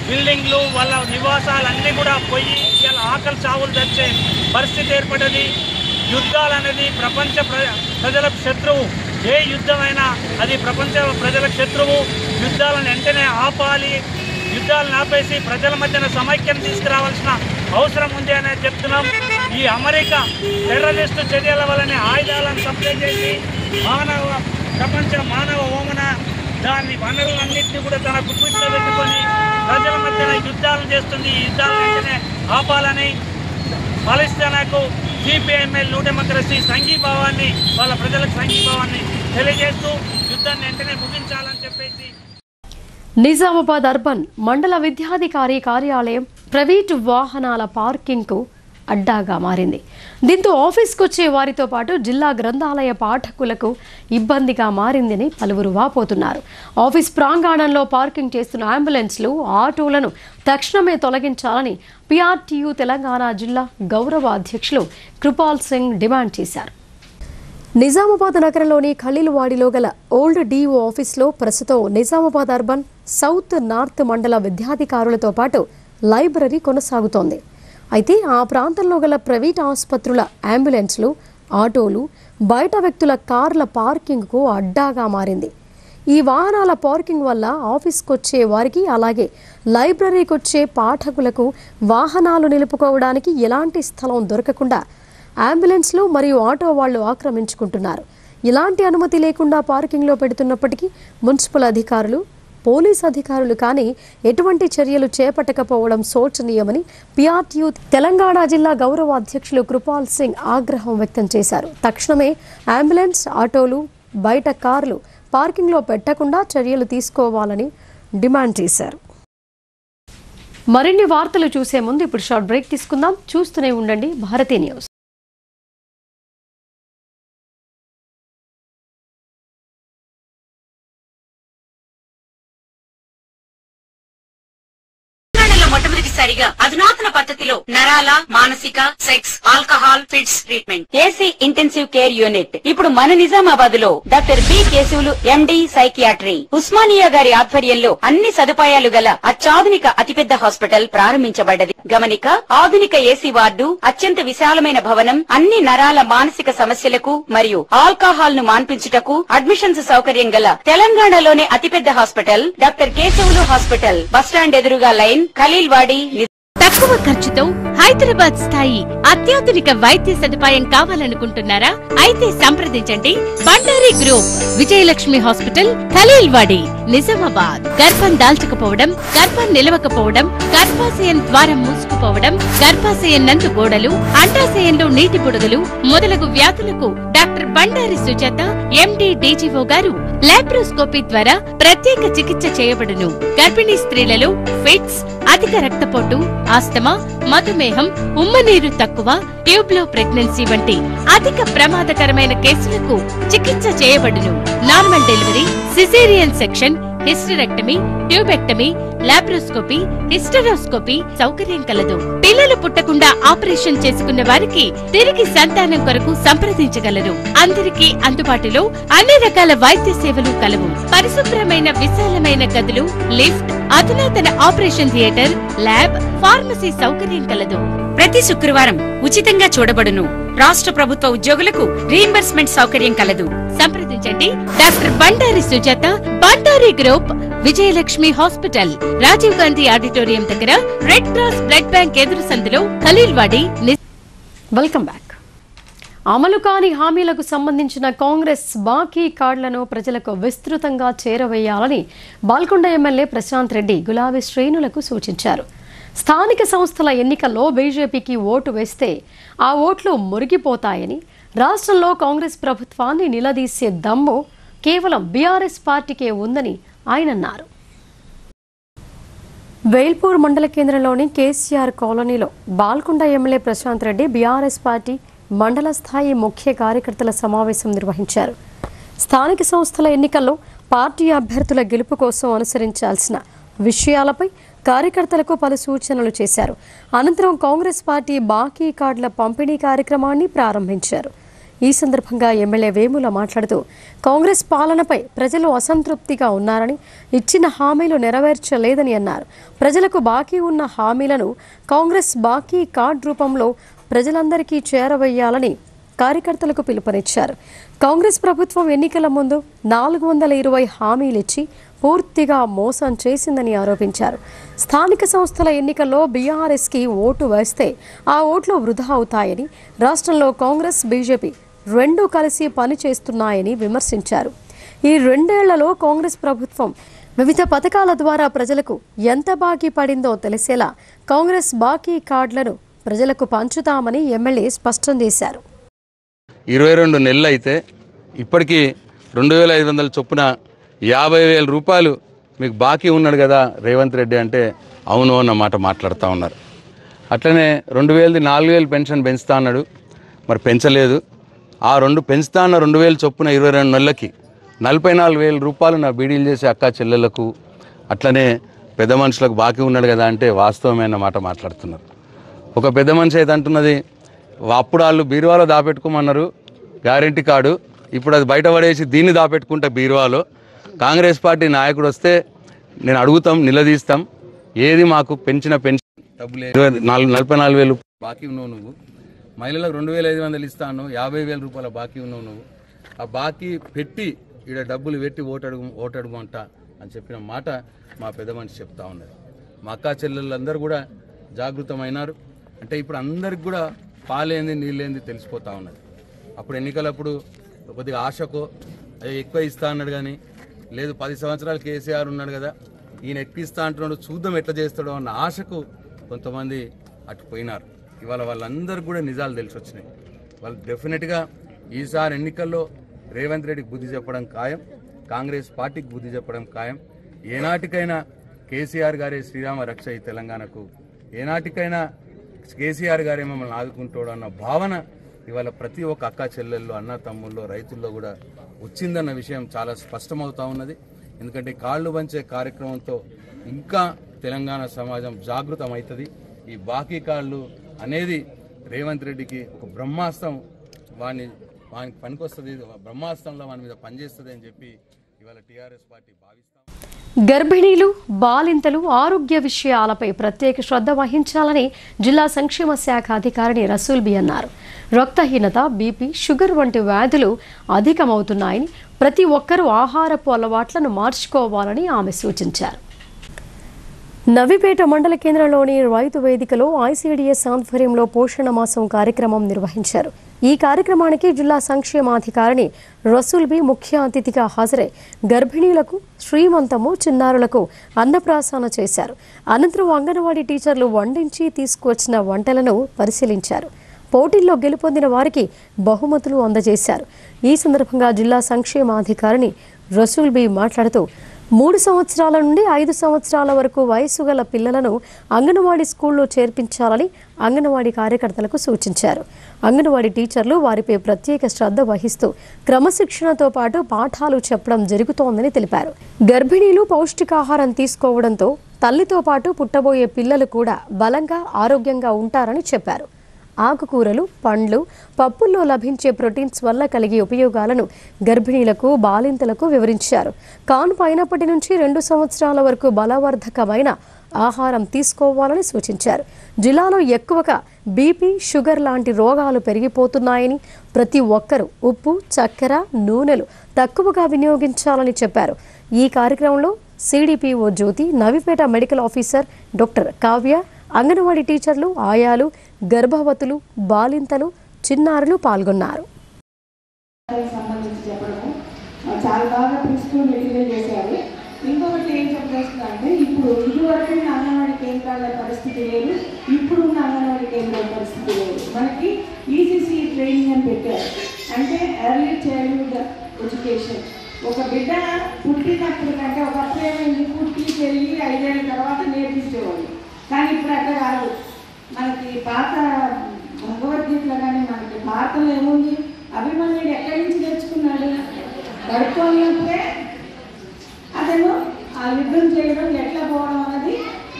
బిల్డింగ్లు వాళ్ళ నివాసాలన్నీ కూడా పోయి ఇలా ఆకలి చావులు తెచ్చే పరిస్థితి ఏర్పడ్డది. యుద్ధాలు అనేది ప్రపంచ ప్రజలకు శత్రువు. ఏ యుద్ధమైనా అది ప్రపంచ ప్రజలకు శత్రువు. యుద్ధాలను వెంటనే ఆపాలి. యుద్ధాలను ఆపేసి ప్రజల మధ్యన సమైక్యం తీసుకురావాల్సిన అవసరం ఉంది అనేది చెప్తున్నాం. ఈ అమెరికా టెర్రరిస్టు చర్యల వల్లనే ఆయుధాలను సప్లై చేసి ప్రపంచ మానవ హోమన దాని వనరులన్నింటినీ కూడా తన గుప్పిట్లో పెట్టుకొని ప్రజల మధ్యన యుద్ధాలను చేస్తుంది. ఈ యుద్ధాలను వెంటనే ఆపాలని పాలస్తీనాకు సిపిఐఎంఎల్ న్యూ డెమోక్రసీ సంఘీభావాన్ని, వాళ్ళ ప్రజలకు సంఘీభావాన్ని తెలియజేస్తూ యుద్ధాన్ని వెంటనే ముగించాలని చెప్పేసి నిజామాబాద్ అర్బన్ మండల విద్యాధికారి కార్యాలయం ప్రైవేటు వాహనాల పార్కింగ్కు అడ్డాగా మారింది. దీంతో ఆఫీస్కు వచ్చే వారితో పాటు జిల్లా గ్రంథాలయ పాఠకులకు ఇబ్బందిగా మారిందని పలువురు వాపోతున్నారు. ఆఫీస్ ప్రాంగణంలో పార్కింగ్ చేస్తున్న అంబులెన్స్లు, ఆటోలను తక్షణమే తొలగించాలని పిఆర్టీయూ తెలంగాణ జిల్లా గౌరవ అధ్యక్షులు కృపాల్ సింగ్ డిమాండ్ చేశారు. నిజామాబాద్ నగరంలోని ఖలీల్వాడిలో గల ఓల్డ్ డిఓ ఆఫీస్లో ప్రస్తుతం నిజామాబాద్ అర్బన్, సౌత్, నార్త్ మండల విద్యాధికారులతో పాటు లైబ్రరీ కొనసాగుతోంది. అయితే ఆ ప్రాంతంలో గల ప్రైవేట్ ఆసుపత్రుల అంబులెన్స్లు, ఆటోలు, బయట వ్యక్తుల కార్ల పార్కింగ్కు అడ్డాగా మారింది. ఈ వాహనాల పార్కింగ్ వల్ల ఆఫీస్కి వచ్చే వారికి, అలాగే లైబ్రరీకి వచ్చే పాఠకులకు వాహనాలు నిలుపుకోవడానికి ఎలాంటి స్థలం దొరకకుండా అంబులెన్స్లు మరియు ఆటో వాళ్లు ఆక్రమించుకుంటున్నారు. ఇలాంటి అనుమతి లేకుండా పార్కింగ్లో పెడుతున్నప్పటికీ మున్సిపల్ అధికారులు, పోలీస్ అధికారులు కానీ ఎటువంటి చర్యలు చేపట్టకపోవడం శోచనీయమని పిఆర్టీయూ తెలంగాణ జిల్లా గౌరవ అధ్యక్షులు కృపాల్ సింగ్ ఆగ్రహం వ్యక్తం చేశారు. తక్షణమే అంబులెన్స్, ఆటోలు, బయట కార్లు పార్కింగ్లో పెట్టకుండా చర్యలు తీసుకోవాలని డిమాండ్ చేశారు. మరిన్ని వార్తలు చూసే ముందు ఇప్పుడు షార్ట్ బ్రేక్ తీసుకుందాం. చూస్తూనే ఉండండి భారతీ న్యూస్. మొట్టమొదటిసారిగా అధునాతన పద్ధతిలో నరాల, మానసిక, sex, alcohol, fits treatment, AC intensive care unit ఇప్పుడు మన నిజామాబాద్ లో doctor B Keshavulu MD psychiatry, Osmania గారి ఆధ్వర్యంలో అన్ని సదుపాయాలు గల అత్యాధునిక అతిపెద్ద హాస్పిటల్ ప్రారంభించబడ్డది. గమనిక, ఆధునిక ఏసీ వార్డు, అత్యంత విశాలమైన భవనం, అన్ని నరాల, మానసిక సమస్యలకు మరియు ఆల్కహాల్ ను మాన్పించుటకు అడ్మిషన్స్ సౌకర్యం గల తెలంగాణలోనే అతిపెద్ద hospital doctor Keshavulu hospital. Bus stand ఎదురుగా లైన్, ఖలీల్వాడి, తక్కువ ఖర్చుతో హైదరాబాద్ స్థాయి అత్యాధునిక వైద్య సదుపాయం కావాలనుకుంటున్నారా? అయితే సంప్రదించండి బండారి గ్రూప్, విజయలక్ష్మి హాస్పిటల్, ఖలీల్వాడి, నిజామాబాద్. గర్భం దాల్చకపోవడం, గర్భం నిలవకపోవడం, గర్భాశయం ద్వారం మూసుకుపోవడం, గర్భాశయం నందు గోడలు, అండాశయంలో నీటి బుడగలు మొదలగు వ్యాధులకు డాక్టర్ బండారి సుజాత ఎండి డీజీఓ గారు లాప్రోస్కోపీ ద్వారా ప్రత్యేక చికిత్స చేయబడును. గర్భిణీ స్త్రీలలో ఫిట్స్, అధిక రక్తపోటు, ఆస్తమా, మధుమేహం, ఉమ్మనీరు తక్కువ, ట్యూబ్లో ప్రెగ్నెన్సీ వంటి అధిక ప్రమాదకరమైన కేసులకు చికిత్స చేయబడును. Normal delivery, caesarean section, hysterectomy, tubectomy, laparoscopy, hysteroscopy సౌకర్యం కలదు. పిల్లలు పుట్టకుండా ఆపరేషన్ చేసుకున్న వారికి తిరిగి సంతానం కొరకు సంప్రదించగలరు. అందరికీ అందుబాటులో అన్ని రకాల వైద్య సేవలు కలవు. పరిశుభ్రమైన విశాలమైన గదులు, లిఫ్ట్, అధునాతన ఆపరేషన్ థియేటర్, ల్యాబ్, ఫార్మసీ సౌకర్యం కలదు. ప్రతి శుక్రవారం ఉచితంగా చూడబడును. రాష్ట్ర ప్రభుత్వ ఉద్యోగులకు రీయింబర్స్మెంట్ సౌకర్యం కలదు. సంప్రదించండి doctor Bandari Sujatha, Bandari group, Vijayalakshmi hospital, Rajiv Gandhi auditorium దగ్గర, రెడ్ క్రాస్ బ్లడ్ బ్యాంక్ ఎదురు సందులో, ఖలీల్వాడి. Welcome back. అమలు కాని హామీలకు సంబంధించిన కాంగ్రెస్ బాకీ కార్డులను ప్రజలకు విస్తృతంగా చేరవేయాలని బాల్కొండ ఎమ్మెల్యే ప్రశాంత్ రెడ్డి గులాబీ శ్రేణులకు సూచించారు. స్థానిక సంస్థల ఎన్నికల్లో బీజేపీకి ఓటు వేస్తే ఆ ఓట్లు మురిగిపోతాయని, రాష్ట్రంలో కాంగ్రెస్ ప్రభుత్వాన్ని నిలదీసే దమ్ము కేవలం బీఆర్ఎస్ పార్టీకే ఉందని ఆయన అన్నారు. వేల్పూర్ మండల కేంద్రంలోని కేసీఆర్ కాలనీలో Balkonda MLA Prashanth Reddy BRS party మండల స్థాయి ముఖ్య కార్యకర్తల సమావేశం నిర్వహించారు. స్థానిక సంస్థల ఎన్నికల్లో పార్టీ అభ్యర్థుల గెలుపు కోసం అనుసరించాల్సిన విషయాలపై కార్యకర్తలకు పలు సూచనలు చేశారు. అనంతరం కాంగ్రెస్ పార్టీ బాకీ కార్డుల పంపిణీ కార్యక్రమాన్ని ప్రారంభించారు. ఈ సందర్భంగా ఎమ్మెల్యే వేముల మాట్లాడుతూ కాంగ్రెస్ పాలనపై ప్రజలు అసంతృప్తిగా ఉన్నారని, ఇచ్చిన హామీలు నెరవేర్చలేదని అన్నారు. ప్రజలకు బాకీ ఉన్న హామీలను కాంగ్రెస్ బాకీ కార్డు రూపంలో ప్రజలందరికీ చేరవేయాలని కార్యకర్తలకు పిలుపునిచ్చారు. కాంగ్రెస్ ప్రభుత్వం ఎన్నికల ముందు 420 హామీలిచ్చి పూర్తిగా మోసం చేసిందని ఆరోపించారు. స్థానిక సంస్థల ఎన్నికల్లో బీఆర్ఎస్కి ఓటు వేస్తే ఆ ఓట్లు వృధా అవుతాయని, రాష్ట్రంలో కాంగ్రెస్ బీజేపీ రెండూ కలిసి పనిచేస్తున్నాయని విమర్శించారు. ఈ 2 ఏళ్లలో కాంగ్రెస్ ప్రభుత్వం వివిధ పథకాల ద్వారా ప్రజలకు ఎంత బాకీ పడిందో తెలిసేలా కాంగ్రెస్ బాకీ కార్డులను ప్రజలకు పంచుతామని ఎమ్మెల్యే స్పష్టం చేశారు. 22 నెలలు అయితే ఇప్పటికీ 2500 చొప్పున 50,000 రూపాయలు మీకు బాకీ ఉన్నాడు కదా రేవంత్ రెడ్డి అంటే అవును అన్న మాట మాట్లాడుతూ ఉన్నారు. అట్లనే 2000ది 4,000 పెన్షన్ పెంచుతా అన్నాడు, మరి పెంచలేదు. ఆ పెంచుతా అన్న 2,000 చొప్పున 22 నెలలకి 44,000 రూపాయలు నా బీడీలు చేసే అక్క చెల్లెళ్లకు అట్లనే పెద్ద మనుషులకు బాకీ ఉన్నాడు కదా అంటే వాస్తవమైన మాట మాట్లాడుతున్నారు. ఒక పెద్ద మనిషి అయితే అంటున్నది, అప్పుడు వాళ్ళు బీరువాలో దాపెట్టుకోమన్నారు గ్యారెంటీ కార్డు, ఇప్పుడు అది బయట పడేసి దీన్ని దాపెట్టుకుంటే బీరువాలో. కాంగ్రెస్ పార్టీ నాయకుడు వస్తే నేను అడుగుతాం, నిలదీస్తాం, ఏది మాకు పెంచిన పెన్షన్ డబ్బులు 44,000 బాకీ ఉన్నావు నువ్వు, మహిళలకు 2,500 ఇస్తాను, 50,000 రూపాయల బాకీ ఉన్నావు నువ్వు, ఆ బాకీ పెట్టి ఇక్కడ డబ్బులు పెట్టి ఓటడుగు అంట అని చెప్పిన మాట మా పెద్ద మనిషి చెప్తా ఉన్నది. మా అక్క చెల్లెళ్ళందరూ కూడా జాగృతమైనారు. అంటే ఇప్పుడు అందరికి కూడా పాలేంది నీళ్ళేంది తెలిసిపోతా ఉన్నది. అప్పుడు ఎన్నికలప్పుడు కొద్దిగా ఆశకో ఎక్కువ ఇస్తా అన్నాడు, కానీ లేదు 10 సంవత్సరాలు కేసీఆర్ ఉన్నాడు కదా ఈయన ఎక్కువ ఇస్తా అంటున్నాడు, చూద్దాం ఎట్లా చేస్తాడో అన్న ఆశకు కొంతమంది అటు పోయినారు. ఇవాళ వాళ్ళందరూ కూడా నిజాలు తెలిసి వచ్చినాయి. వాళ్ళు డెఫినెట్గా ఈసారి ఎన్నికల్లో రేవంత్ రెడ్డికి బుద్ధి చెప్పడం ఖాయం, కాంగ్రెస్ పార్టీకి బుద్ధి చెప్పడం ఖాయం. ఏనాటికైనా కేసీఆర్ గారే శ్రీరామ రక్ష ఈ తెలంగాణకు, ఏనాటికైనా కేసీఆర్ గారే మమ్మల్ని ఆదుకుంటాడు అన్న భావన ఇవాళ ప్రతి ఒక్క అక్క చెల్లెల్లో, అన్న తమ్ముల్లో, రైతుల్లో కూడా వచ్చిందన్న విషయం చాలా స్పష్టమవుతా ఉన్నది. ఎందుకంటే కాళ్ళు పంచే కార్యక్రమంతో ఇంకా తెలంగాణ సమాజం జాగృతం అవుతుంది. ఈ బాకీ కాళ్ళు అనేది రేవంత్ రెడ్డికి ఒక బ్రహ్మాస్త్రం, వానికి పనికొస్తుంది, బ్రహ్మాస్త్రంలో వాని మీద పనిచేస్తుంది అని చెప్పి ఇవాళ టీఆర్ఎస్ పార్టీ భావిస్తాం. గర్భిణీలు, బాలింతలు ఆరోగ్య విషయాలపై ప్రత్యేక శ్రద్ధ వహించాలని జిల్లా సంక్షేమ శాఖ అధికారిని రసూల్ బి అన్నారు. రక్తహీనత, బీపీ, షుగర్ వంటి వ్యాధులు అధికమవుతున్నాయని, ప్రతి ఒక్కరూ ఆహారపు అలవాట్లను మార్చుకోవాలని ఆమె సూచించారు. నవిపేట మండల కేంద్రంలోని రైతు వేదికలో ఐసీడీఎస్ ఆధ్వర్యంలో పోషణ మాసం కార్యక్రమం నిర్వహించారు. ఈ కార్యక్రమానికి జిల్లా సంక్షేమాధికారిని రసూల్ బి ముఖ్య అతిథిగా హాజరై గర్భిణీలకు, శ్రీమంతము, చిన్నారులకు అన్నప్రాసన చేశారు. అనంతరం అంగన్వాడీ టీచర్లు వండించి తీసుకువచ్చిన వంటలను పరిశీలించారు. పోటీల్లో గెలుపొందిన వారికి బహుమతులు అందజేశారు. ఈ సందర్భంగా జిల్లా సంక్షేమాధికారిని రసూల్ బి మాట్లాడుతూ 3 సంవత్సరాల నుండి 5 సంవత్సరాల వరకు వయసు గల పిల్లలను అంగన్వాడీ స్కూల్లో చేర్పించాలని అంగన్వాడీ కార్యకర్తలకు సూచించారు. అంగన్వాడీ టీచర్లు వారిపై ప్రత్యేక శ్రద్ధ వహిస్తూ క్రమశిక్షణతో పాటు పాఠాలు చెప్పడం జరుగుతోందని తెలిపారు. గర్భిణీలు పౌష్టికాహారం తీసుకోవడంతో తల్లితో పాటు పుట్టబోయే పిల్లలు కూడా బలంగా, ఆరోగ్యంగా ఉంటారని చెప్పారు. ఆకుకూరలు, పండ్లు, పప్పుల్లో లభించే ప్రోటీన్స్ వల్ల కలిగే ఉపయోగాలను గర్భిణీలకు, బాలింతలకు వివరించారు. కాన్పు అయినప్పటి నుంచి 2 సంవత్సరాల వరకు బలవర్ధకమైన ఆహారం తీసుకోవాలని సూచించారు. జిల్లాలో ఎక్కువగా బీపీ, షుగర్ లాంటి రోగాలు పెరిగిపోతున్నాయని ప్రతి ఒక్కరూ ఉప్పు, చక్కెర, నూనెలు తక్కువగా వినియోగించాలని చెప్పారు. ఈ కార్యక్రమంలో CDPO Jyoti, Navipet medical officer doctor Kavya, Anganwadi టీచర్లు, ఆయాలు, గర్భవతులు, బాలింతలు, చిన్నారులు పాల్గొన్నారు. చాలా బాగా ప్రిన్సిపల్ మెటీరియల్ చేశారు. ఇంకొకటి ఏం చెప్పేస్తుందంటే, ఇప్పుడు ఇదివరకు అంగన్వాడీ కేంద్రాల పరిస్థితి వేరు, ఇప్పుడు ఉన్న అంగన్వాడీ కేంద్రాల పరిస్థితి వేరు. మనకి ఈసీసీ ట్రైనింగ్ అని పెట్టారు, అంటే ఎర్లీ చైల్డ్హుడ్ ఎడ్యుకేషన్. ఒక బిడ్డ పుట్టినప్పుడు కంటే ఒకప్పుడు ఏమైంది, పుట్టి పెళ్ళి 5 ఏళ్ళ తర్వాత నేర్పించేవాళ్ళు. కానీ ఇప్పుడు అట్లా కాదు. మనకి పాత భగవద్గీతలో కానీ మనకి భారతంలో ఏముంది, అభిమన్యుడు ఎక్కడి నుంచి తెచ్చుకున్నాడు? గడుపుకున్నప్పుడే అతను ఆ యుద్ధం చేయడం, ఎట్లా పోవడం అన్నది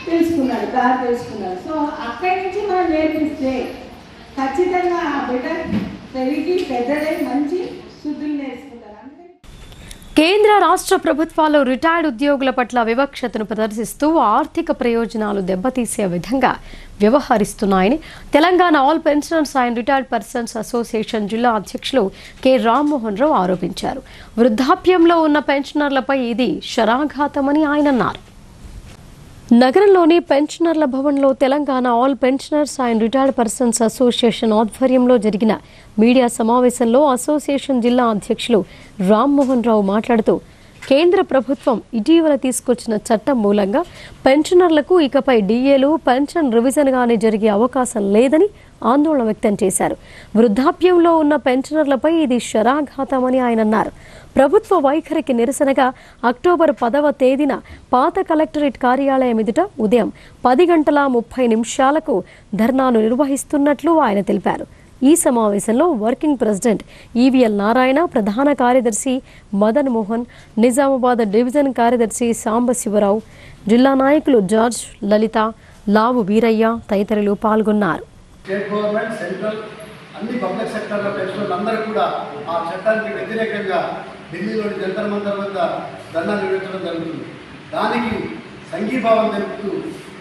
తెలుసుకున్నాడు, దారి తెలుసుకున్నాడు. సో అక్కడి నుంచి మనం నేర్పిస్తే ఖచ్చితంగా ఆ బిడ్డ పెరిగి పెద్దదై మంచి శుద్ధులు నేర్చుకుంటారు. కేంద్ర, రాష్ట్ర ప్రభుత్వాలు రిటైర్డ్ ఉద్యోగుల పట్ల వివక్షతను ప్రదర్శిస్తూ ఆర్థిక ప్రయోజనాలు దెబ్బతీసే విధంగా వ్యవహరిస్తున్నాయని Telangana all pensioners and retired persons association జిల్లా అధ్యక్షులు కె రామ్మోహన్ రావు ఆరోపించారు. వృద్ధాప్యంలో ఉన్న పెన్షనర్లపై ఇది శరాఘాతమని ఆయన అన్నారు. నగరంలోని పెన్షనర్ల భవన్లో Telangana all pensioners and retired persons association ఆధ్వర్యంలో జరిగిన మీడియా సమావేశంలో అసోసియేషన్ జిల్లా అధ్యక్షులు రామ్మోహన్ రావు మాట్లాడుతూ, కేంద్ర ప్రభుత్వం ఇటీవల తీసుకొచ్చిన చట్టం మూలంగా పెన్షనర్లకు ఇకపై డిఏలు, పెన్షన్ రివిజన్ గానీ జరిగే అవకాశం లేదని ఆందోళన వ్యక్తం చేశారు. వృద్ధాప్యంలో ఉన్న పెన్షనర్లపై ఇది శరాఘాతమని ఆయన అన్నారు. ప్రభుత్వ వైఖరికి నిరసనగా అక్టోబర్ 10వ తేదీన పాత కలెక్టరేట్ కార్యాలయం ఎదుట ఉదయం 10:30 ధర్నాను నిర్వహిస్తున్నట్లు ఆయన తెలిపారు. ఈ సమావేశంలో వర్కింగ్ ప్రెసిడెంట్ ఈవీఎల్ నారాయణ, ప్రధాన కార్యదర్శి మదన్ మోహన్, నిజామాబాద్ డివిజన్ కార్యదర్శి సాంబశివరావు, జిల్లా నాయకులు జార్జ్, లలిత, లావు వీరయ్య తదితరులు పాల్గొన్నారు. స్టేట్ గవర్నమెంట్, సెంట్రల్, అన్ని పబ్లిక్ సెక్టర్ల పెన్షనర్లు అందరూ కూడా ఆ చట్టానికి వ్యతిరేకంగా ఢిల్లీలోని జంతర్ మంతర్ వద్ద ధర్నా నిర్వహించడం జరుగుతుంది. దానికి సంఘీభావం తెలుపుతూ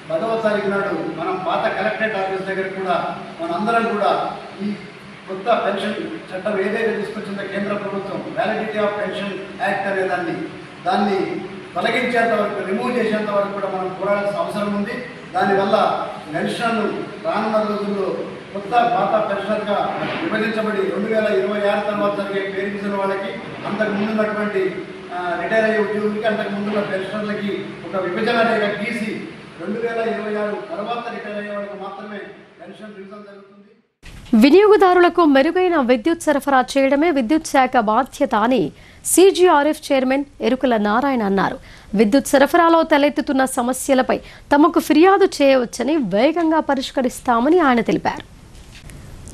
10వ తారీఖు నాడు మనం పాత కలెక్టరేట్ ఆఫీస్ దగ్గర కూడా మనందరం కూడా ఈ కొత్త పెన్షన్ చట్టం ఏదైతే తీసుకొచ్చిందో కేంద్ర ప్రభుత్వం, వ్యాలిడిటీ ఆఫ్ పెన్షన్ యాక్ట్ అనే దాన్ని తొలగించేంత వరకు, రిమూవ్ చేసేంత వరకు కూడా మనం పోరాడాల్సిన అవసరం ఉంది. దానివల్ల పెన్షన్లు రానున్న రోజుల్లో కొత్త పాత పెన్షన్గా విభజించబడి 2026 తర్వాత జరిగే పే రివిజన్ వాళ్ళకి, అంతకు ముందున్నటువంటి రిటైర్ అయ్యే ఉద్యోగులకి, అంతకు ముందున్న పెన్షన్లకి ఒక విభజన రేఖ గీసి 2026 తర్వాత రిటైర్ అయ్యే వాళ్ళకి మాత్రమే పెన్షన్ రివిజన్ జరుగుతుంది. వినియోగదారులకు మెరుగైన విద్యుత్ సరఫరా చేయడమే విద్యుత్ శాఖ బాధ్యత అని సిజిఆర్ఎఫ్ చైర్మన్ ఎరుకల నారాయణ అన్నారు. విద్యుత్ సరఫరాలో తలెత్తుతున్న సమస్యలపై తమకు ఫిర్యాదు చేయవచ్చని, వేగంగా పరిష్కరిస్తామని ఆయన తెలిపారు.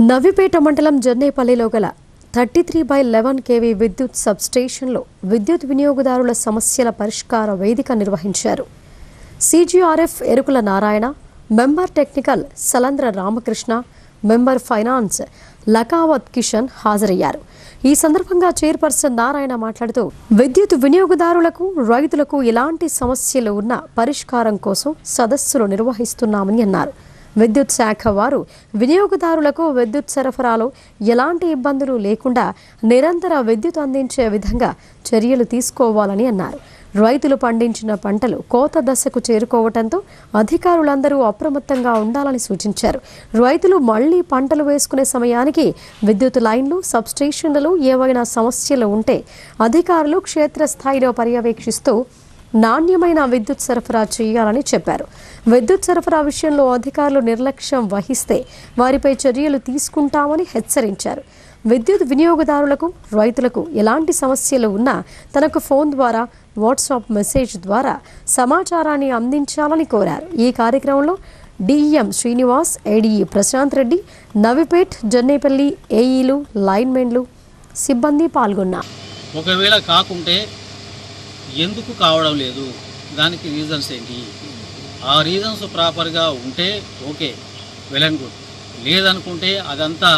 నవిపేట మండలం జన్నేపల్లిలో గల 33/11 kV విద్యుత్ సబ్స్టేషన్లో విద్యుత్ వినియోగదారుల సమస్యల పరిష్కార వేదిక నిర్వహించారు. CGRF Yerukula Narayana, member technical Salandra Ramakrishna, member finance Lakavath Kishan హాజరయ్యారు. ఈ సందర్భంగా చైర్పర్సన్ నారాయణ మాట్లాడుతూ, విద్యుత్ వినియోగదారులకు, రైతులకు ఎలాంటి సమస్యలు ఉన్నా పరిష్కారం కోసం సదస్సులు నిర్వహిస్తున్నామని అన్నారు. విద్యుత్ శాఖ వారు వినియోగదారులకు విద్యుత్ సరఫరాలో ఎలాంటి ఇబ్బందులు లేకుండా నిరంతర విద్యుత్ అందించే విధంగా చర్యలు తీసుకోవాలని అన్నారు. రైతులు పండించిన పంటలు కోత దశకు చేరుకోవడంతో అధికారులందరూ అప్రమత్తంగా ఉండాలని సూచించారు. రైతులు మళ్లీ పంటలు వేసుకునే సమయానికి విద్యుత్ లైన్లు, సబ్స్టేషన్లలో ఏవైనా సమస్యలు ఉంటే అధికారులు క్షేత్రస్థాయిలో పర్యవేక్షిస్తూ నాణ్యమైన విద్యుత్ సరఫరా చేయాలని చెప్పారు. విద్యుత్ సరఫరా విషయంలో అధికారులు నిర్లక్ష్యం వహిస్తే వారిపై చర్యలు తీసుకుంటామని హెచ్చరించారు. విద్యుత్ వినియోగదారులకు, రైతులకు ఎలాంటి సమస్యలు ఉన్నా తనకు ఫోన్ ద్వారా, వాట్సాప్ మెసేజ్ ద్వారా సమాచారాన్ని అందించాలని కోరారు. ఈ కార్యక్రమంలో డిఎం శ్రీనివాస్, ఏడీఈ ప్రశాంత్ రెడ్డి, నవిపేట్, జన్నేపల్లి ఏఈలు, లైన్మెన్లు, సిబ్బంది పాల్గొన్నారు. ఒకవేళ కాకుంటే ఎందుకు కావడం లేదు, దానికి రీజన్స్ ఏంటి? ఆ రీజన్స్ ప్రాపర్గా ఉంటే ఓకే, వెల్ అండ్ గుడ్. లేదనుకుంటే అదంతా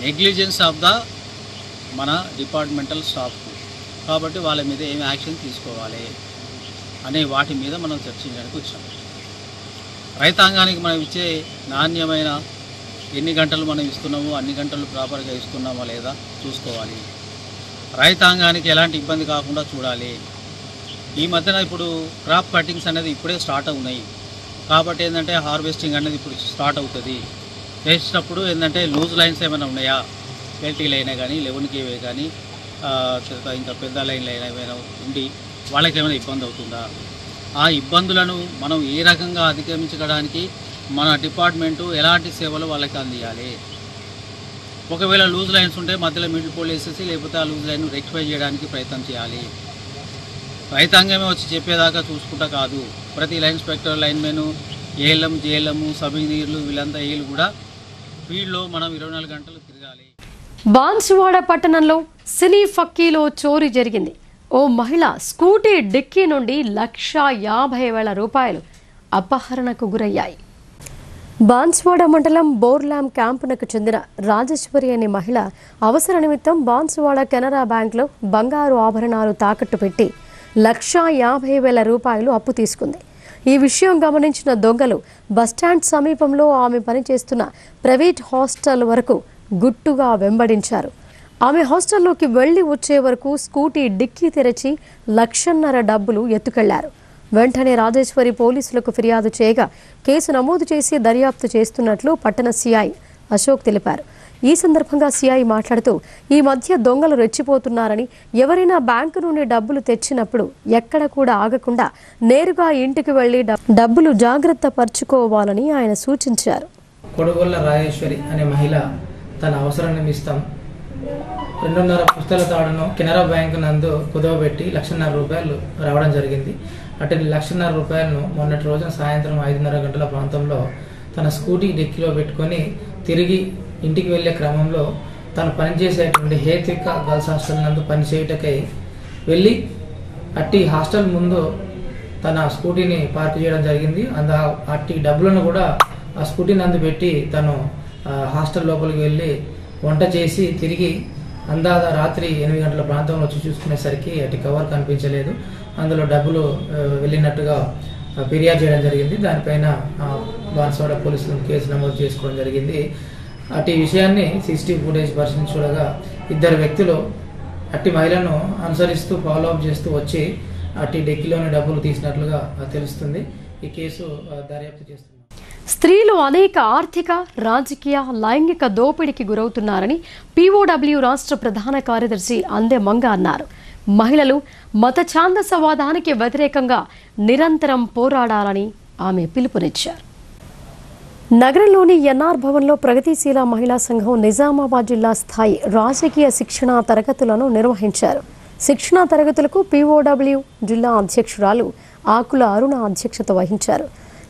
నెగ్లిజెన్స్ ఆఫ్ ద మన డిపార్ట్మెంటల్ స్టాఫ్. కాబట్టి వాళ్ళ మీద ఏం యాక్షన్ తీసుకోవాలి అనే వాటి మీద మనం చర్చించడానికి వచ్చాం. రైతాంగానికి మనం ఇచ్చే నాణ్యమైన ఎన్ని గంటలు మనం ఇస్తున్నామో అన్ని గంటలు ప్రాపర్గా ఇస్తున్నామా లేదా చూసుకోవాలి. రైతాంగానికి ఎలాంటి ఇబ్బంది కాకుండా చూడాలి. ఈ మధ్యన ఇప్పుడు క్రాప్ కటింగ్స్ అనేది ఇప్పుడే స్టార్ట్ అవుతున్నాయి. కాబట్టి ఏంటంటే హార్వెస్టింగ్ అనేది ఇప్పుడు స్టార్ట్ అవుతుంది. చేసేటప్పుడు ఏంటంటే లూజ్ లైన్స్ ఏమైనా ఉన్నాయా, ఎల్టీ లైన్ కానీ 11 kV కానీ ఇంకా పెద్ద లైన్లు అయినా ఏమైనా ఉండి వాళ్ళకి ఏమైనా ఇబ్బంది అవుతుందా, ఆ ఇబ్బందులను మనం ఏ రకంగా అధిగమించడానికి మన డిపార్ట్మెంటు ఎలాంటి సేవలు వాళ్ళకి అందియాలి. ఒకవేళ లూజ్ లైన్స్ ఉంటే మధ్యలో మిడిల్ పోల్ వేసేసి లేకపోతే ఆ లూజ్ లైన్ రెక్టిఫై చేయడానికి ప్రయత్నం చేయాలి. రైతాంగమే వచ్చి చెప్పేదాకా చూసుకుంటా కాదు. ప్రతి line inspector, linemen, ALM, JLM, sub ఇంజనీర్లు వీళ్ళంతా ఏళ్ళు కూడా ఫీల్డ్లో మనం 24 గంటలు తిరగాలి. బాన్సువాడ పట్టణంలో సినీ ఫక్కీలో చోరీ జరిగింది. ఓ మహిళ స్కూటీ డిక్కీ నుండి 1,50,000 రూపాయలు అపహరణకు గురయ్యాయి. బాన్సువాడ మండలం బోర్లాం క్యాంపునకు చెందిన రాజేశ్వరి అనే మహిళ అవసర నిమిత్తం బాన్సువాడ కెనరా బ్యాంకులో బంగారు ఆభరణాలు తాకట్టు పెట్టి 1,50,000 రూపాయలు అప్పు తీసుకుంది. ఈ విషయం గమనించిన దొంగలు బస్టాండ్ సమీపంలో ఆమె పనిచేస్తున్న ప్రైవేట్ హాస్టల్ వరకు గుట్టుగా వెంబడించారు. ఆమె హాస్టల్లోకి వెళ్లి వచ్చే వరకు స్కూటీ డిక్కీ తెరచి 1,50,000 డబ్బులు ఎత్తుకెళ్లారు. వెంటనే రాజేశ్వరి పోలీసులకు ఫిర్యాదు చేయగా కేసు నమోదు చేసి దర్యాప్తు చేస్తున్నట్లు పట్టణ సిఐ అశోక్ తెలిపారు. ఈ సందర్భంగా సిఐ మాట్లాడుతూ ఈ మధ్య దొంగలు రెచ్చిపోతున్నారని, ఎవరైనా బ్యాంకు నుండి డబ్బులు తెచ్చినప్పుడు ఎక్కడ కూడా ఆగకుండా నేరుగా ఇంటికి వెళ్లి డబ్బులు జాగ్రత్త పరుచుకోవాలని ఆయన సూచించారు. కొడుగొల్ల రాజేశ్వరి అనే మహిళ తన అవసరం నిమిత్తం 2.5 పుస్తకాల తాడును కెనరా బ్యాంకు నందు కుదవబెట్టి 1,50,000 రూపాయలు రావడం జరిగింది. అటు 1,50,000 రూపాయలను మొన్నటి రోజున సాయంత్రం 5:30 గంటల ప్రాంతంలో తన స్కూటీ డిక్కీలో పెట్టుకొని తిరిగి ఇంటికి వెళ్లే క్రమంలో తను పనిచేసేటువంటి హేత్విక గర్ల్స్ హాస్టల్ నందు పనిచేయుటకై వెళ్ళి అట్టి హాస్టల్ ముందు తన స్కూటీని పార్క్ చేయడం జరిగింది. అట్టి డబ్బులను కూడా ఆ స్కూటీ నందు పెట్టి తను హాస్టల్ లోపలికి వెళ్ళి వంట చేసి తిరిగి అందాద రాత్రి 8 గంటల ప్రాంతంలో వచ్చి చూసుకునేసరికి అటు కవర్ కనిపించలేదు. అందులో డబ్బులు వెళ్ళినట్టుగా ఫిర్యాదు చేయడం జరిగింది. దానిపైన బాన్సువాడ పోలీసులు కేసు నమోదు చేసుకోవడం జరిగింది. అటు విషయాన్ని CCTV ఫుటేజ్ పరిశీలించి చూడగా 2 వ్యక్తులు అట్టి మహిళను అనుసరిస్తూ ఫాలో అప్ చేస్తూ వచ్చి అట్టి డెక్కిలోని డబ్బులు తీసినట్లుగా తెలుస్తుంది. ఈ కేసు దర్యాప్తు చేస్తుంది. స్త్రీలు అనేక ఆర్థిక, రాజకీయ, లైంగిక దోపిడీకి గురవుతున్నారని POW రాష్ట్ర ప్రధాన కార్యదర్శి అందె మంగ అన్నారు. మహిళలు మత ఛాందసవాదానికి వ్యతిరేకంగా నిరంతరం పోరాడాలని ఆమె పిలుపునిచ్చారు. నగరంలోని ఎన్ఆర్ భవన్లో ప్రగతిశీల మహిళా సంఘం నిజామాబాద్ జిల్లా స్థాయి రాజకీయ శిక్షణా తరగతులను నిర్వహించారు. శిక్షణా తరగతులకు POW జిల్లా అధ్యక్షురాలు ఆకుల అరుణ అధ్యక్షత వహించారు.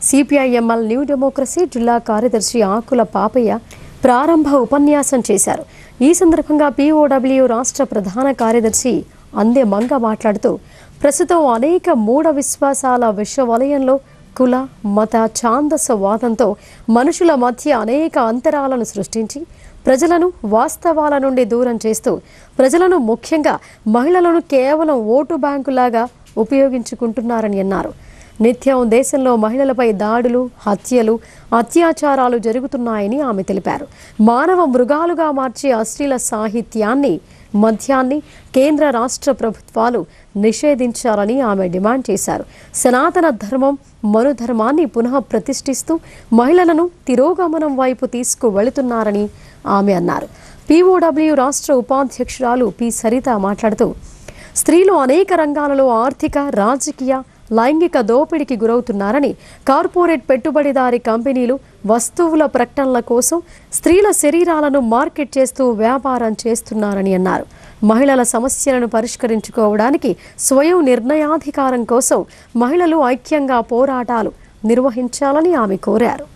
CPIML న్యూ డెమోక్రసీ జిల్లా కార్యదర్శి ఆకుల పాపయ్య ప్రారంభ ఉపన్యాసం చేశారు. ఈ సందర్భంగా POW రాష్ట్ర ప్రధాన కార్యదర్శి అందె మంగ మాట్లాడుతూ ప్రస్తుతం అనేక మూఢ విశ్వాసాల విశ్వవలయంలో కుల, మత, ఛాందసవాదంతో మనుషుల మధ్య అనేక అంతరాలను సృష్టించి ప్రజలను వాస్తవాల నుండి దూరం చేస్తూ ప్రజలను, ముఖ్యంగా మహిళలను కేవలం ఓటు బ్యాంకులాగా ఉపయోగించుకుంటున్నారని అన్నారు. నిత్యం దేశంలో మహిళలపై దాడులు, హత్యలు, అత్యాచారాలు జరుగుతున్నాయని ఆమె తెలిపారు. మానవ మృగాలుగా మార్చే అశ్లీల సాహిత్యాన్ని, మద్యాన్ని కేంద్ర రాష్ట్ర ప్రభుత్వాలు నిషేధించాలని ఆమె డిమాండ్ చేశారు. సనాతన ధర్మం మనుధర్మాన్ని పునః ప్రతిష్ఠిస్తూ మహిళలను తిరోగమనం వైపు తీసుకువెళుతున్నారని ఆమె అన్నారు. POW రాష్ట్ర ఉపాధ్యక్షురాలు పి సరిత మాట్లాడుతూ స్త్రీలు అనేక రంగాలలో ఆర్థిక, రాజకీయ, లైంగిక దోపిడీకి గురవుతున్నారని, కార్పొరేట్ పెట్టుబడిదారీ కంపెనీలు వస్తువుల ప్రకటనల కోసం స్త్రీల శరీరాలను మార్కెట్ చేస్తూ వ్యాపారం చేస్తున్నారని అన్నారు. మహిళల సమస్యలను పరిష్కరించుకోవడానికి స్వయం నిర్ణయాధికారం కోసం మహిళలు ఐక్యంగా పోరాటాలు నిర్వహించాలని ఆమె కోరారు.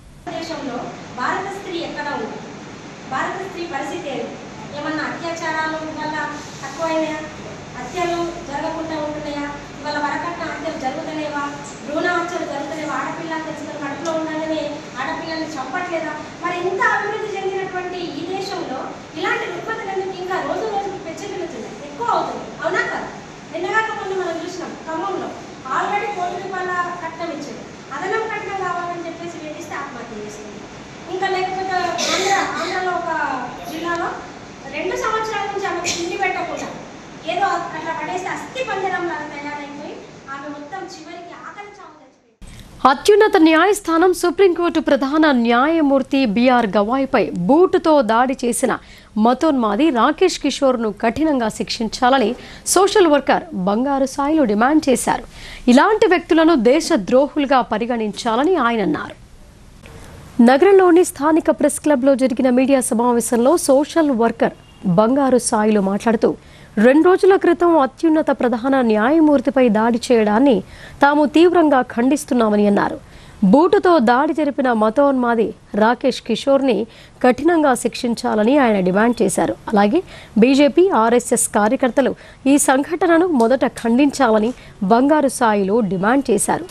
హత్యలు జరగకుండా ఉంటున్నాయా? ఇవాళ వరకట్న హత్యలు జరుగుతలేవా? భ్రూణ హత్యలు జరుగుతలేవా? ఆడపిల్లలు తెలుసుకొని కడుపులో ఉండగానే ఆడపిల్లల్ని చంపట్లేదా? మరి ఇంత అభివృద్ధి చెందినటువంటి ఈ దేశంలో ఇలాంటి రుగ్మతలు ఇంకా రోజు రోజుకి పెంచుతున్నాయి, ఎక్కువ అవుతుంది. అవునా కదా? నిన్నగాక మొన్న మనం చూసినాం ఖమ్మంలో ఆల్రెడీ ₹1,00,000 కట్నం ఇచ్చింది, అదనం కట్నం కావాలని చెప్పేసి వేధిస్తే ఆత్మహత్య చేసింది. ఇంకా లేకపోతే ఆంధ్రలో ఒక జిల్లాలో 2 సంవత్సరాల నుంచి ఆమె తిండి పెట్టకుండా ఏదో అట్లా పడేసి అస్థి పంజరంలాగా తయారైపోయి ఆమె మొత్తం చివరికి ఆకలి చావు తెచ్చిపోయింది. అత్యున్నత న్యాయస్థానం సుప్రీంకోర్టు ప్రధాన న్యాయమూర్తి బిఆర్ గవాయ్పై బూటుతో దాడి చేసిన మతోన్మాది రాకేష్ కిషోర్ను కఠినంగా శిక్షించాలని సోషల్ వర్కర్ బంగారు సాయిలు డిమాండ్ చేశారు. ఇలాంటి వ్యక్తులను దేశద్రోహులుగా పరిగణించాలని ఆయన అన్నారు. నగరంలోని స్థానిక ప్రెస్ క్లబ్లో జరిగిన మీడియా సమావేశంలో సోషల్ వర్కర్ బంగారు సాయిలు మాట్లాడుతూ 2 రోజుల క్రితం అత్యున్నత ప్రధాన న్యాయమూర్తిపై దాడి చేయడాన్ని తాము తీవ్రంగా ఖండిస్తున్నామని అన్నారు. బూటుతో దాడి జరిపిన మతోన్మాది రాకేష్ కిషోర్ని కఠినంగా శిక్షించాలని ఆయన డిమాండ్ చేశారు. అలాగే బీజేపీ, RSS కార్యకర్తలు ఈ సంఘటనను మొదట ఖండించాలని బంగారు సాయిలు డిమాండ్ చేశారు.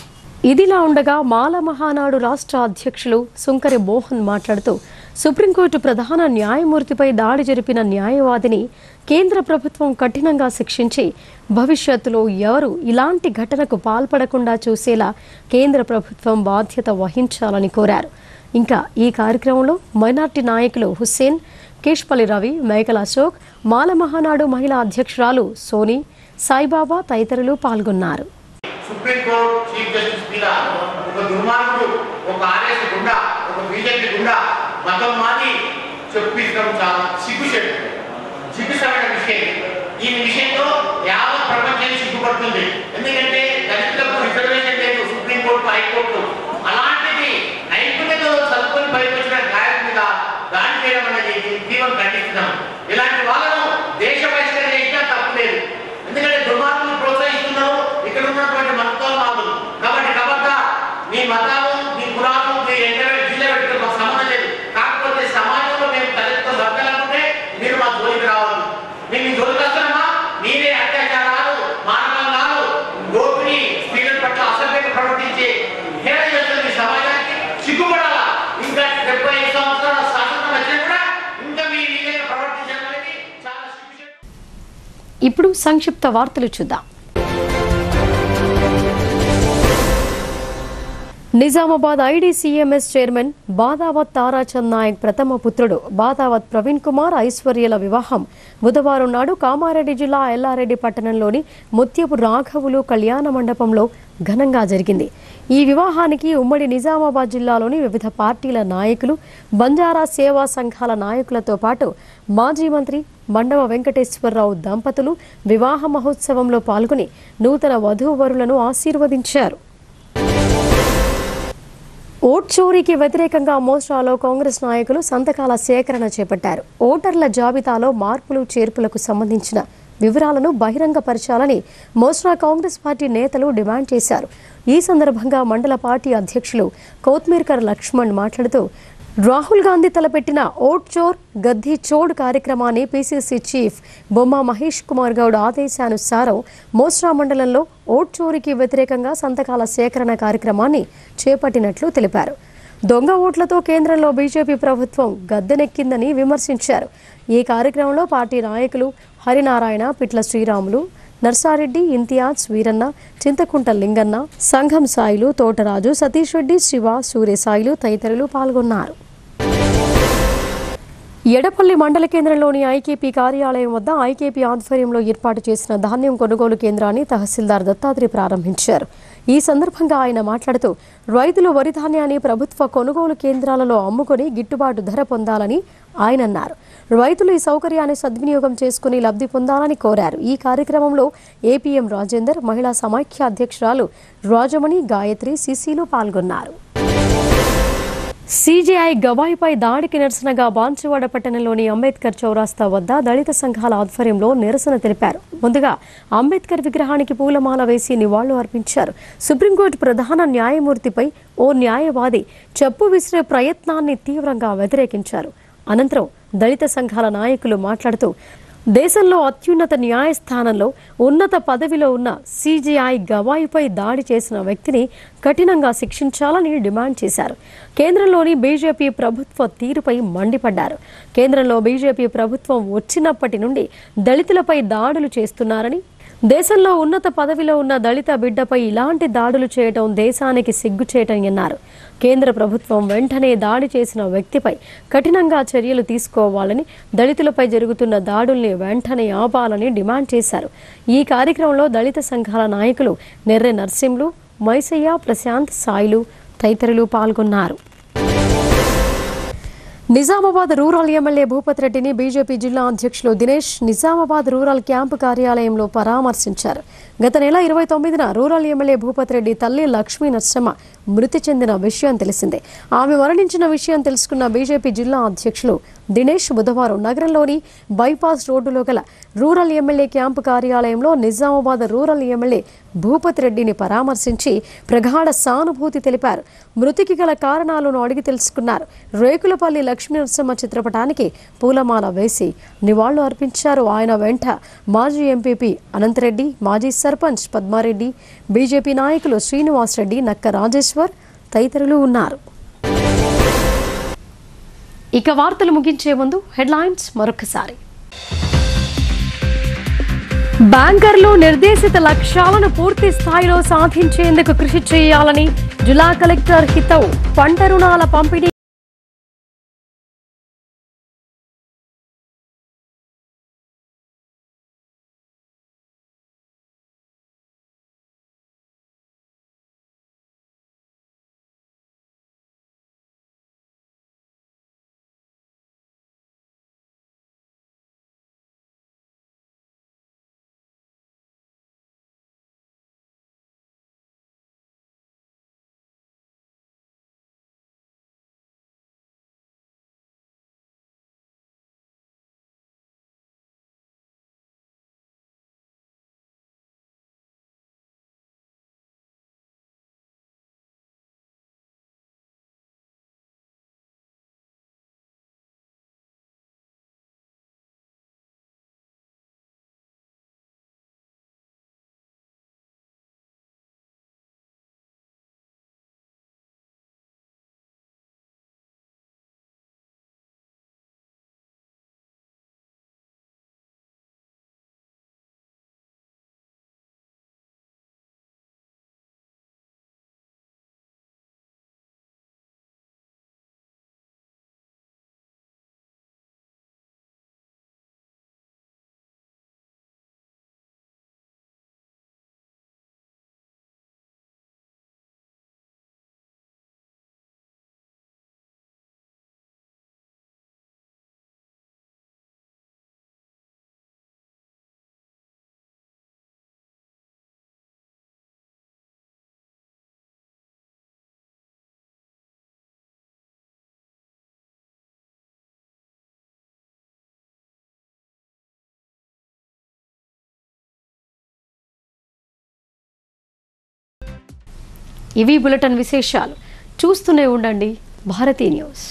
ఇదిలా ఉండగా మాల మహానాడు రాష్ట్ర అధ్యక్షులు సుంకరి మోహన్ మాట్లాడుతూ సుప్రీంకోర్టు ప్రధాన న్యాయమూర్తిపై దాడి జరిపిన న్యాయవాదిని కేంద్ర ప్రభుత్వం కఠినంగా శిక్షించి భవిష్యత్తులో ఎవరు ఇలాంటి ఘటనకు పాల్పడకుండా చూసేలా కేంద్ర ప్రభుత్వం బాధ్యత వహించాలని కోరారు. ఇంకా ఈ కార్యక్రమంలో మైనార్టీ నాయకులు హుస్సేన్, కేష్పల్లి రవి, మేకల అశోక్, మాల మహానాడు మహిళా అధ్యక్షురాలు సోని, సాయిబాబా తదితరులు పాల్గొన్నారు. సుప్రీంకోర్టు చీఫ్ జస్టిస్ మీద ఒక దుర్మార్గుడు, ఒక RSS గుండా, ఒక బీజేపీ గుండా మతం మాది చెప్పించడం చాలా సిగ్గుసమైన విషయం. ఈ విషయంలో యావత్ ప్రపంచం సిగ్గుపడుతుంది. ఎందుకంటే దళితులకు రిజర్వేషన్ లేదు సుప్రీంకోర్టు, హైకోర్టు. అలాంటిది నైపుణ్యతలో చదువుకొని పైకొచ్చిన గాయకు మీద దాడి చేయడం అనేది తీవ్రం ఖండిస్తున్నాం. ఇలాంటి వాళ్ళను దేశ బహిష్కరణ చేసినా తప్పు లేదు. ఎందుకంటే దుర్మార్గులు ప్రోత్సహిస్తున్నారు ఇక్కడ ఉన్నటువంటి మతోన్మాదులు. కాబట్టి మీ మతాలు, మీ కులాలు, మీ జిల్లా పెట్టుకుని మాకు సంబంధం లేదు. కాకపోతే సమాజంలో మేము తలెత్తుతో బతకాలనుకుంటే మీరు మా జోలికి రావాలి. మేము మీ జోలికి వస్తున్నామా? మీరే అత్యాచారాలు, మానవంగాలు, గోపిని, స్త్రీల పట్ల అసభ్యంగా ప్రవర్తించే హేళన చేస్తుంది. మీ సమాజానికి సిగ్గుపడాలా? ఇంకా 75 సంవత్సరాల స్వాతంత్రం వచ్చినా కూడా ఇంకా మీ విధంగా ప్రవర్తించాలని చాలా సిగ్గు. ఇప్పుడు సంక్షిప్త వార్తలు చూద్దాం. నిజామాబాద్ IDCMS చైర్మన్ బాదావత్ తారాచంద్ నాయక్ ప్రథమ పుత్రుడు బాదావత్ ప్రవీణ్ కుమార్ ఐశ్వర్యల వివాహం బుధవారం నాడు కామారెడ్డి జిల్లా ఎల్లారెడ్డి పట్టణంలోని ముత్యపు రాఘవులు కళ్యాణ మండపంలో ఘనంగా జరిగింది. ఈ వివాహానికి ఉమ్మడి నిజామాబాద్ జిల్లాలోని వివిధ పార్టీల నాయకులు, బంజారా సేవా సంఘాల నాయకులతో పాటు మాజీ మంత్రి మండవ వెంకటేశ్వరరావు దంపతులు వివాహ మహోత్సవంలో పాల్గొని నూతన వధూవరులను ఆశీర్వదించారు. ఓట్ చోరీకి వ్యతిరేకంగా మోస్రాలో కాంగ్రెస్ నాయకులు సంతకాల సేకరణ చేపట్టారు. ఓటర్ల జాబితాలో మార్పులు చేర్పులకు సంబంధించిన వివరాలను బహిరంగపరచాలని మోస్రా కాంగ్రెస్ పార్టీ నేతలు డిమాండ్ చేశారు. ఈ సందర్భంగా మండల పార్టీ అధ్యక్షులు కోత్మీర్కర్ లక్ష్మణ్ మాట్లాడుతూ రాహుల్ గాంధీ తలపెట్టిన ఓట్ చోర్ గద్దీ చోడ్ కార్యక్రమాన్ని PCC చీఫ్ బొమ్మ మహేష్ కుమార్ గౌడ్ ఆదేశానుసారం మోస్రా మండలంలో ఓట్ చోరీకి వ్యతిరేకంగా సంతకాల సేకరణ కార్యక్రమాన్ని చేపట్టినట్లు తెలిపారు. దొంగ ఓట్లతో కేంద్రంలో బీజేపీ ప్రభుత్వం గద్దెనెక్కిందని విమర్శించారు. ఈ కార్యక్రమంలో పార్టీ నాయకులు హరినారాయణ, పిట్ల శ్రీరాములు, నర్సారెడ్డి, ఇంతియాజ్, వీరన్న, చింతకుంట లింగన్న, సంఘం సాయిలు, తోటరాజు, సతీష్ రెడ్డి, శివ, సూర్యసాయిలు తదితరులు పాల్గొన్నారు. ఎడపల్లి మండల కేంద్రంలోని ఐకేపీ కార్యాలయం వద్ద ఐకేపీ ఆధ్వర్యంలో ఏర్పాటు చేసిన ధాన్యం కొనుగోలు కేంద్రాన్ని తహసీల్దార్ దత్తాత్రి ప్రారంభించారు. ఈ సందర్భంగా ఆయన మాట్లాడుతూ రైతులు వరి ధాన్యాన్ని ప్రభుత్వ కొనుగోలు కేంద్రాలలో అమ్ముకొని గిట్టుబాటు ధర పొందాలని ఆయన అన్నారు. రైతులు ఈ సౌకర్యాన్ని సద్వినియోగం చేసుకుని లబ్ధి పొందాలని కోరారు. ఈ కార్యక్రమంలో ఏపీఎం రాజేందర్, మహిళా సమాఖ్య అధ్యక్షురాలు రాజమణి, గాయత్రి, సిసిలు పాల్గొన్నారు. సిజేఐ గవాయిపై దాడికి నిరసనగా బాన్సువాడ పట్టణంలోని అంబేద్కర్ చౌరాస్తా వద్ద దళిత సంఘాల ఆధ్వర్యంలో నిరసన తెలిపారు. ముందుగా అంబేద్కర్ విగ్రహానికి పూలమాల వేసి నివాళులు అర్పించారు. సుప్రీంకోర్టు ప్రధాన న్యాయమూర్తిపై ఓ న్యాయవాది చెప్పు విసిరే ప్రయత్నాన్ని తీవ్రంగా వ్యతిరేకించారు. అనంతరం దళిత సంఘాల నాయకులు మాట్లాడుతూ దేశంలో అత్యున్నత న్యాయస్థానంలో ఉన్నత పదవిలో ఉన్న సిజేఐ గవాయిపై దాడి చేసిన వ్యక్తిని కఠినంగా శిక్షించాలని డిమాండ్ చేశారు. కేంద్రంలోని బీజేపీ ప్రభుత్వ తీరుపై మండిపడ్డారు. కేంద్రంలో బీజేపీ ప్రభుత్వం వచ్చినప్పటి నుండి దళితులపై దాడులు చేస్తున్నారని, దేశంలో ఉన్నత పదవిలో ఉన్న దళిత బిడ్డపై ఇలాంటి దాడులు చేయడం దేశానికి సిగ్గుచేటని అన్నారు. కేంద్ర ప్రభుత్వం వెంటనే దాడి చేసిన వ్యక్తిపై కఠినంగా చర్యలు తీసుకోవాలని, దళితులపై జరుగుతున్న దాడుల్ని వెంటనే ఆపాలని డిమాండ్ చేశారు. ఈ కార్యక్రమంలో దళిత సంఘాల నాయకులు నెర్రె నర్సింలు, మైసయ్య, ప్రశాంత్, సాయిలు తదితరులు పాల్గొన్నారు. నిజామాబాద్ రూరల్ ఎమ్మెల్యే భూపత్ రెడ్డిని బీజేపీ జిల్లా అధ్యక్షులు దినేష్ నిజామాబాద్ రూరల్ క్యాంపు కార్యాలయంలో పరామర్శించారు. గత నెల 29న రూరల్ ఎమ్మెల్యే భూపత్ రెడ్డి తల్లి లక్ష్మీ నరసమ్మ మృతి చెందిన విషయం తెలిసిందే. ఆమె మరణించిన విషయం తెలుసుకున్న బీజేపీ జిల్లా అధ్యక్షులు దినేష్ బుధవారం నగరంలోని బైపాస్ రోడ్డులో గల రూరల్ ఎమ్మెల్యే క్యాంపు కార్యాలయంలో నిజామాబాద్ రూరల్ ఎమ్మెల్యే భూపత్ రెడ్డిని పరామర్శించి ప్రగాఢ సానుభూతి తెలిపారు. మృతికి గల కారణాలను అడిగి తెలుసుకున్నారు. రేకులపల్లి లక్ష్మీ నరసమ్మ చిత్రపటానికి పూలమాల వేసి నివాళులు అర్పించారు. ఆయన వెంట మాజీ ఎంపీపీ అనంతరెడ్డి, మాజీ సర్పంచ్ పద్మారెడ్డి, బీజేపీ నాయకులు శ్రీనివాస్ రెడ్డి, నక్క రాజేశ్వర్ తదితరులు ఉన్నారు. ఇక వార్తలు ముగించే ముందు హెడ్లైన్స్ మరొకసారి. బ్యాంకర్లు నిర్దేశిత లక్ష్యాలను పూర్తి స్థాయిలో సాధించేందుకు కృషి చేయాలని జిల్లా కలెక్టర్ హితవు. పంట రుణాల పంపిణీ ఇవి బులెటిన్ విశేషాలు. చూస్తూనే ఉండండి భారతీ న్యూస్.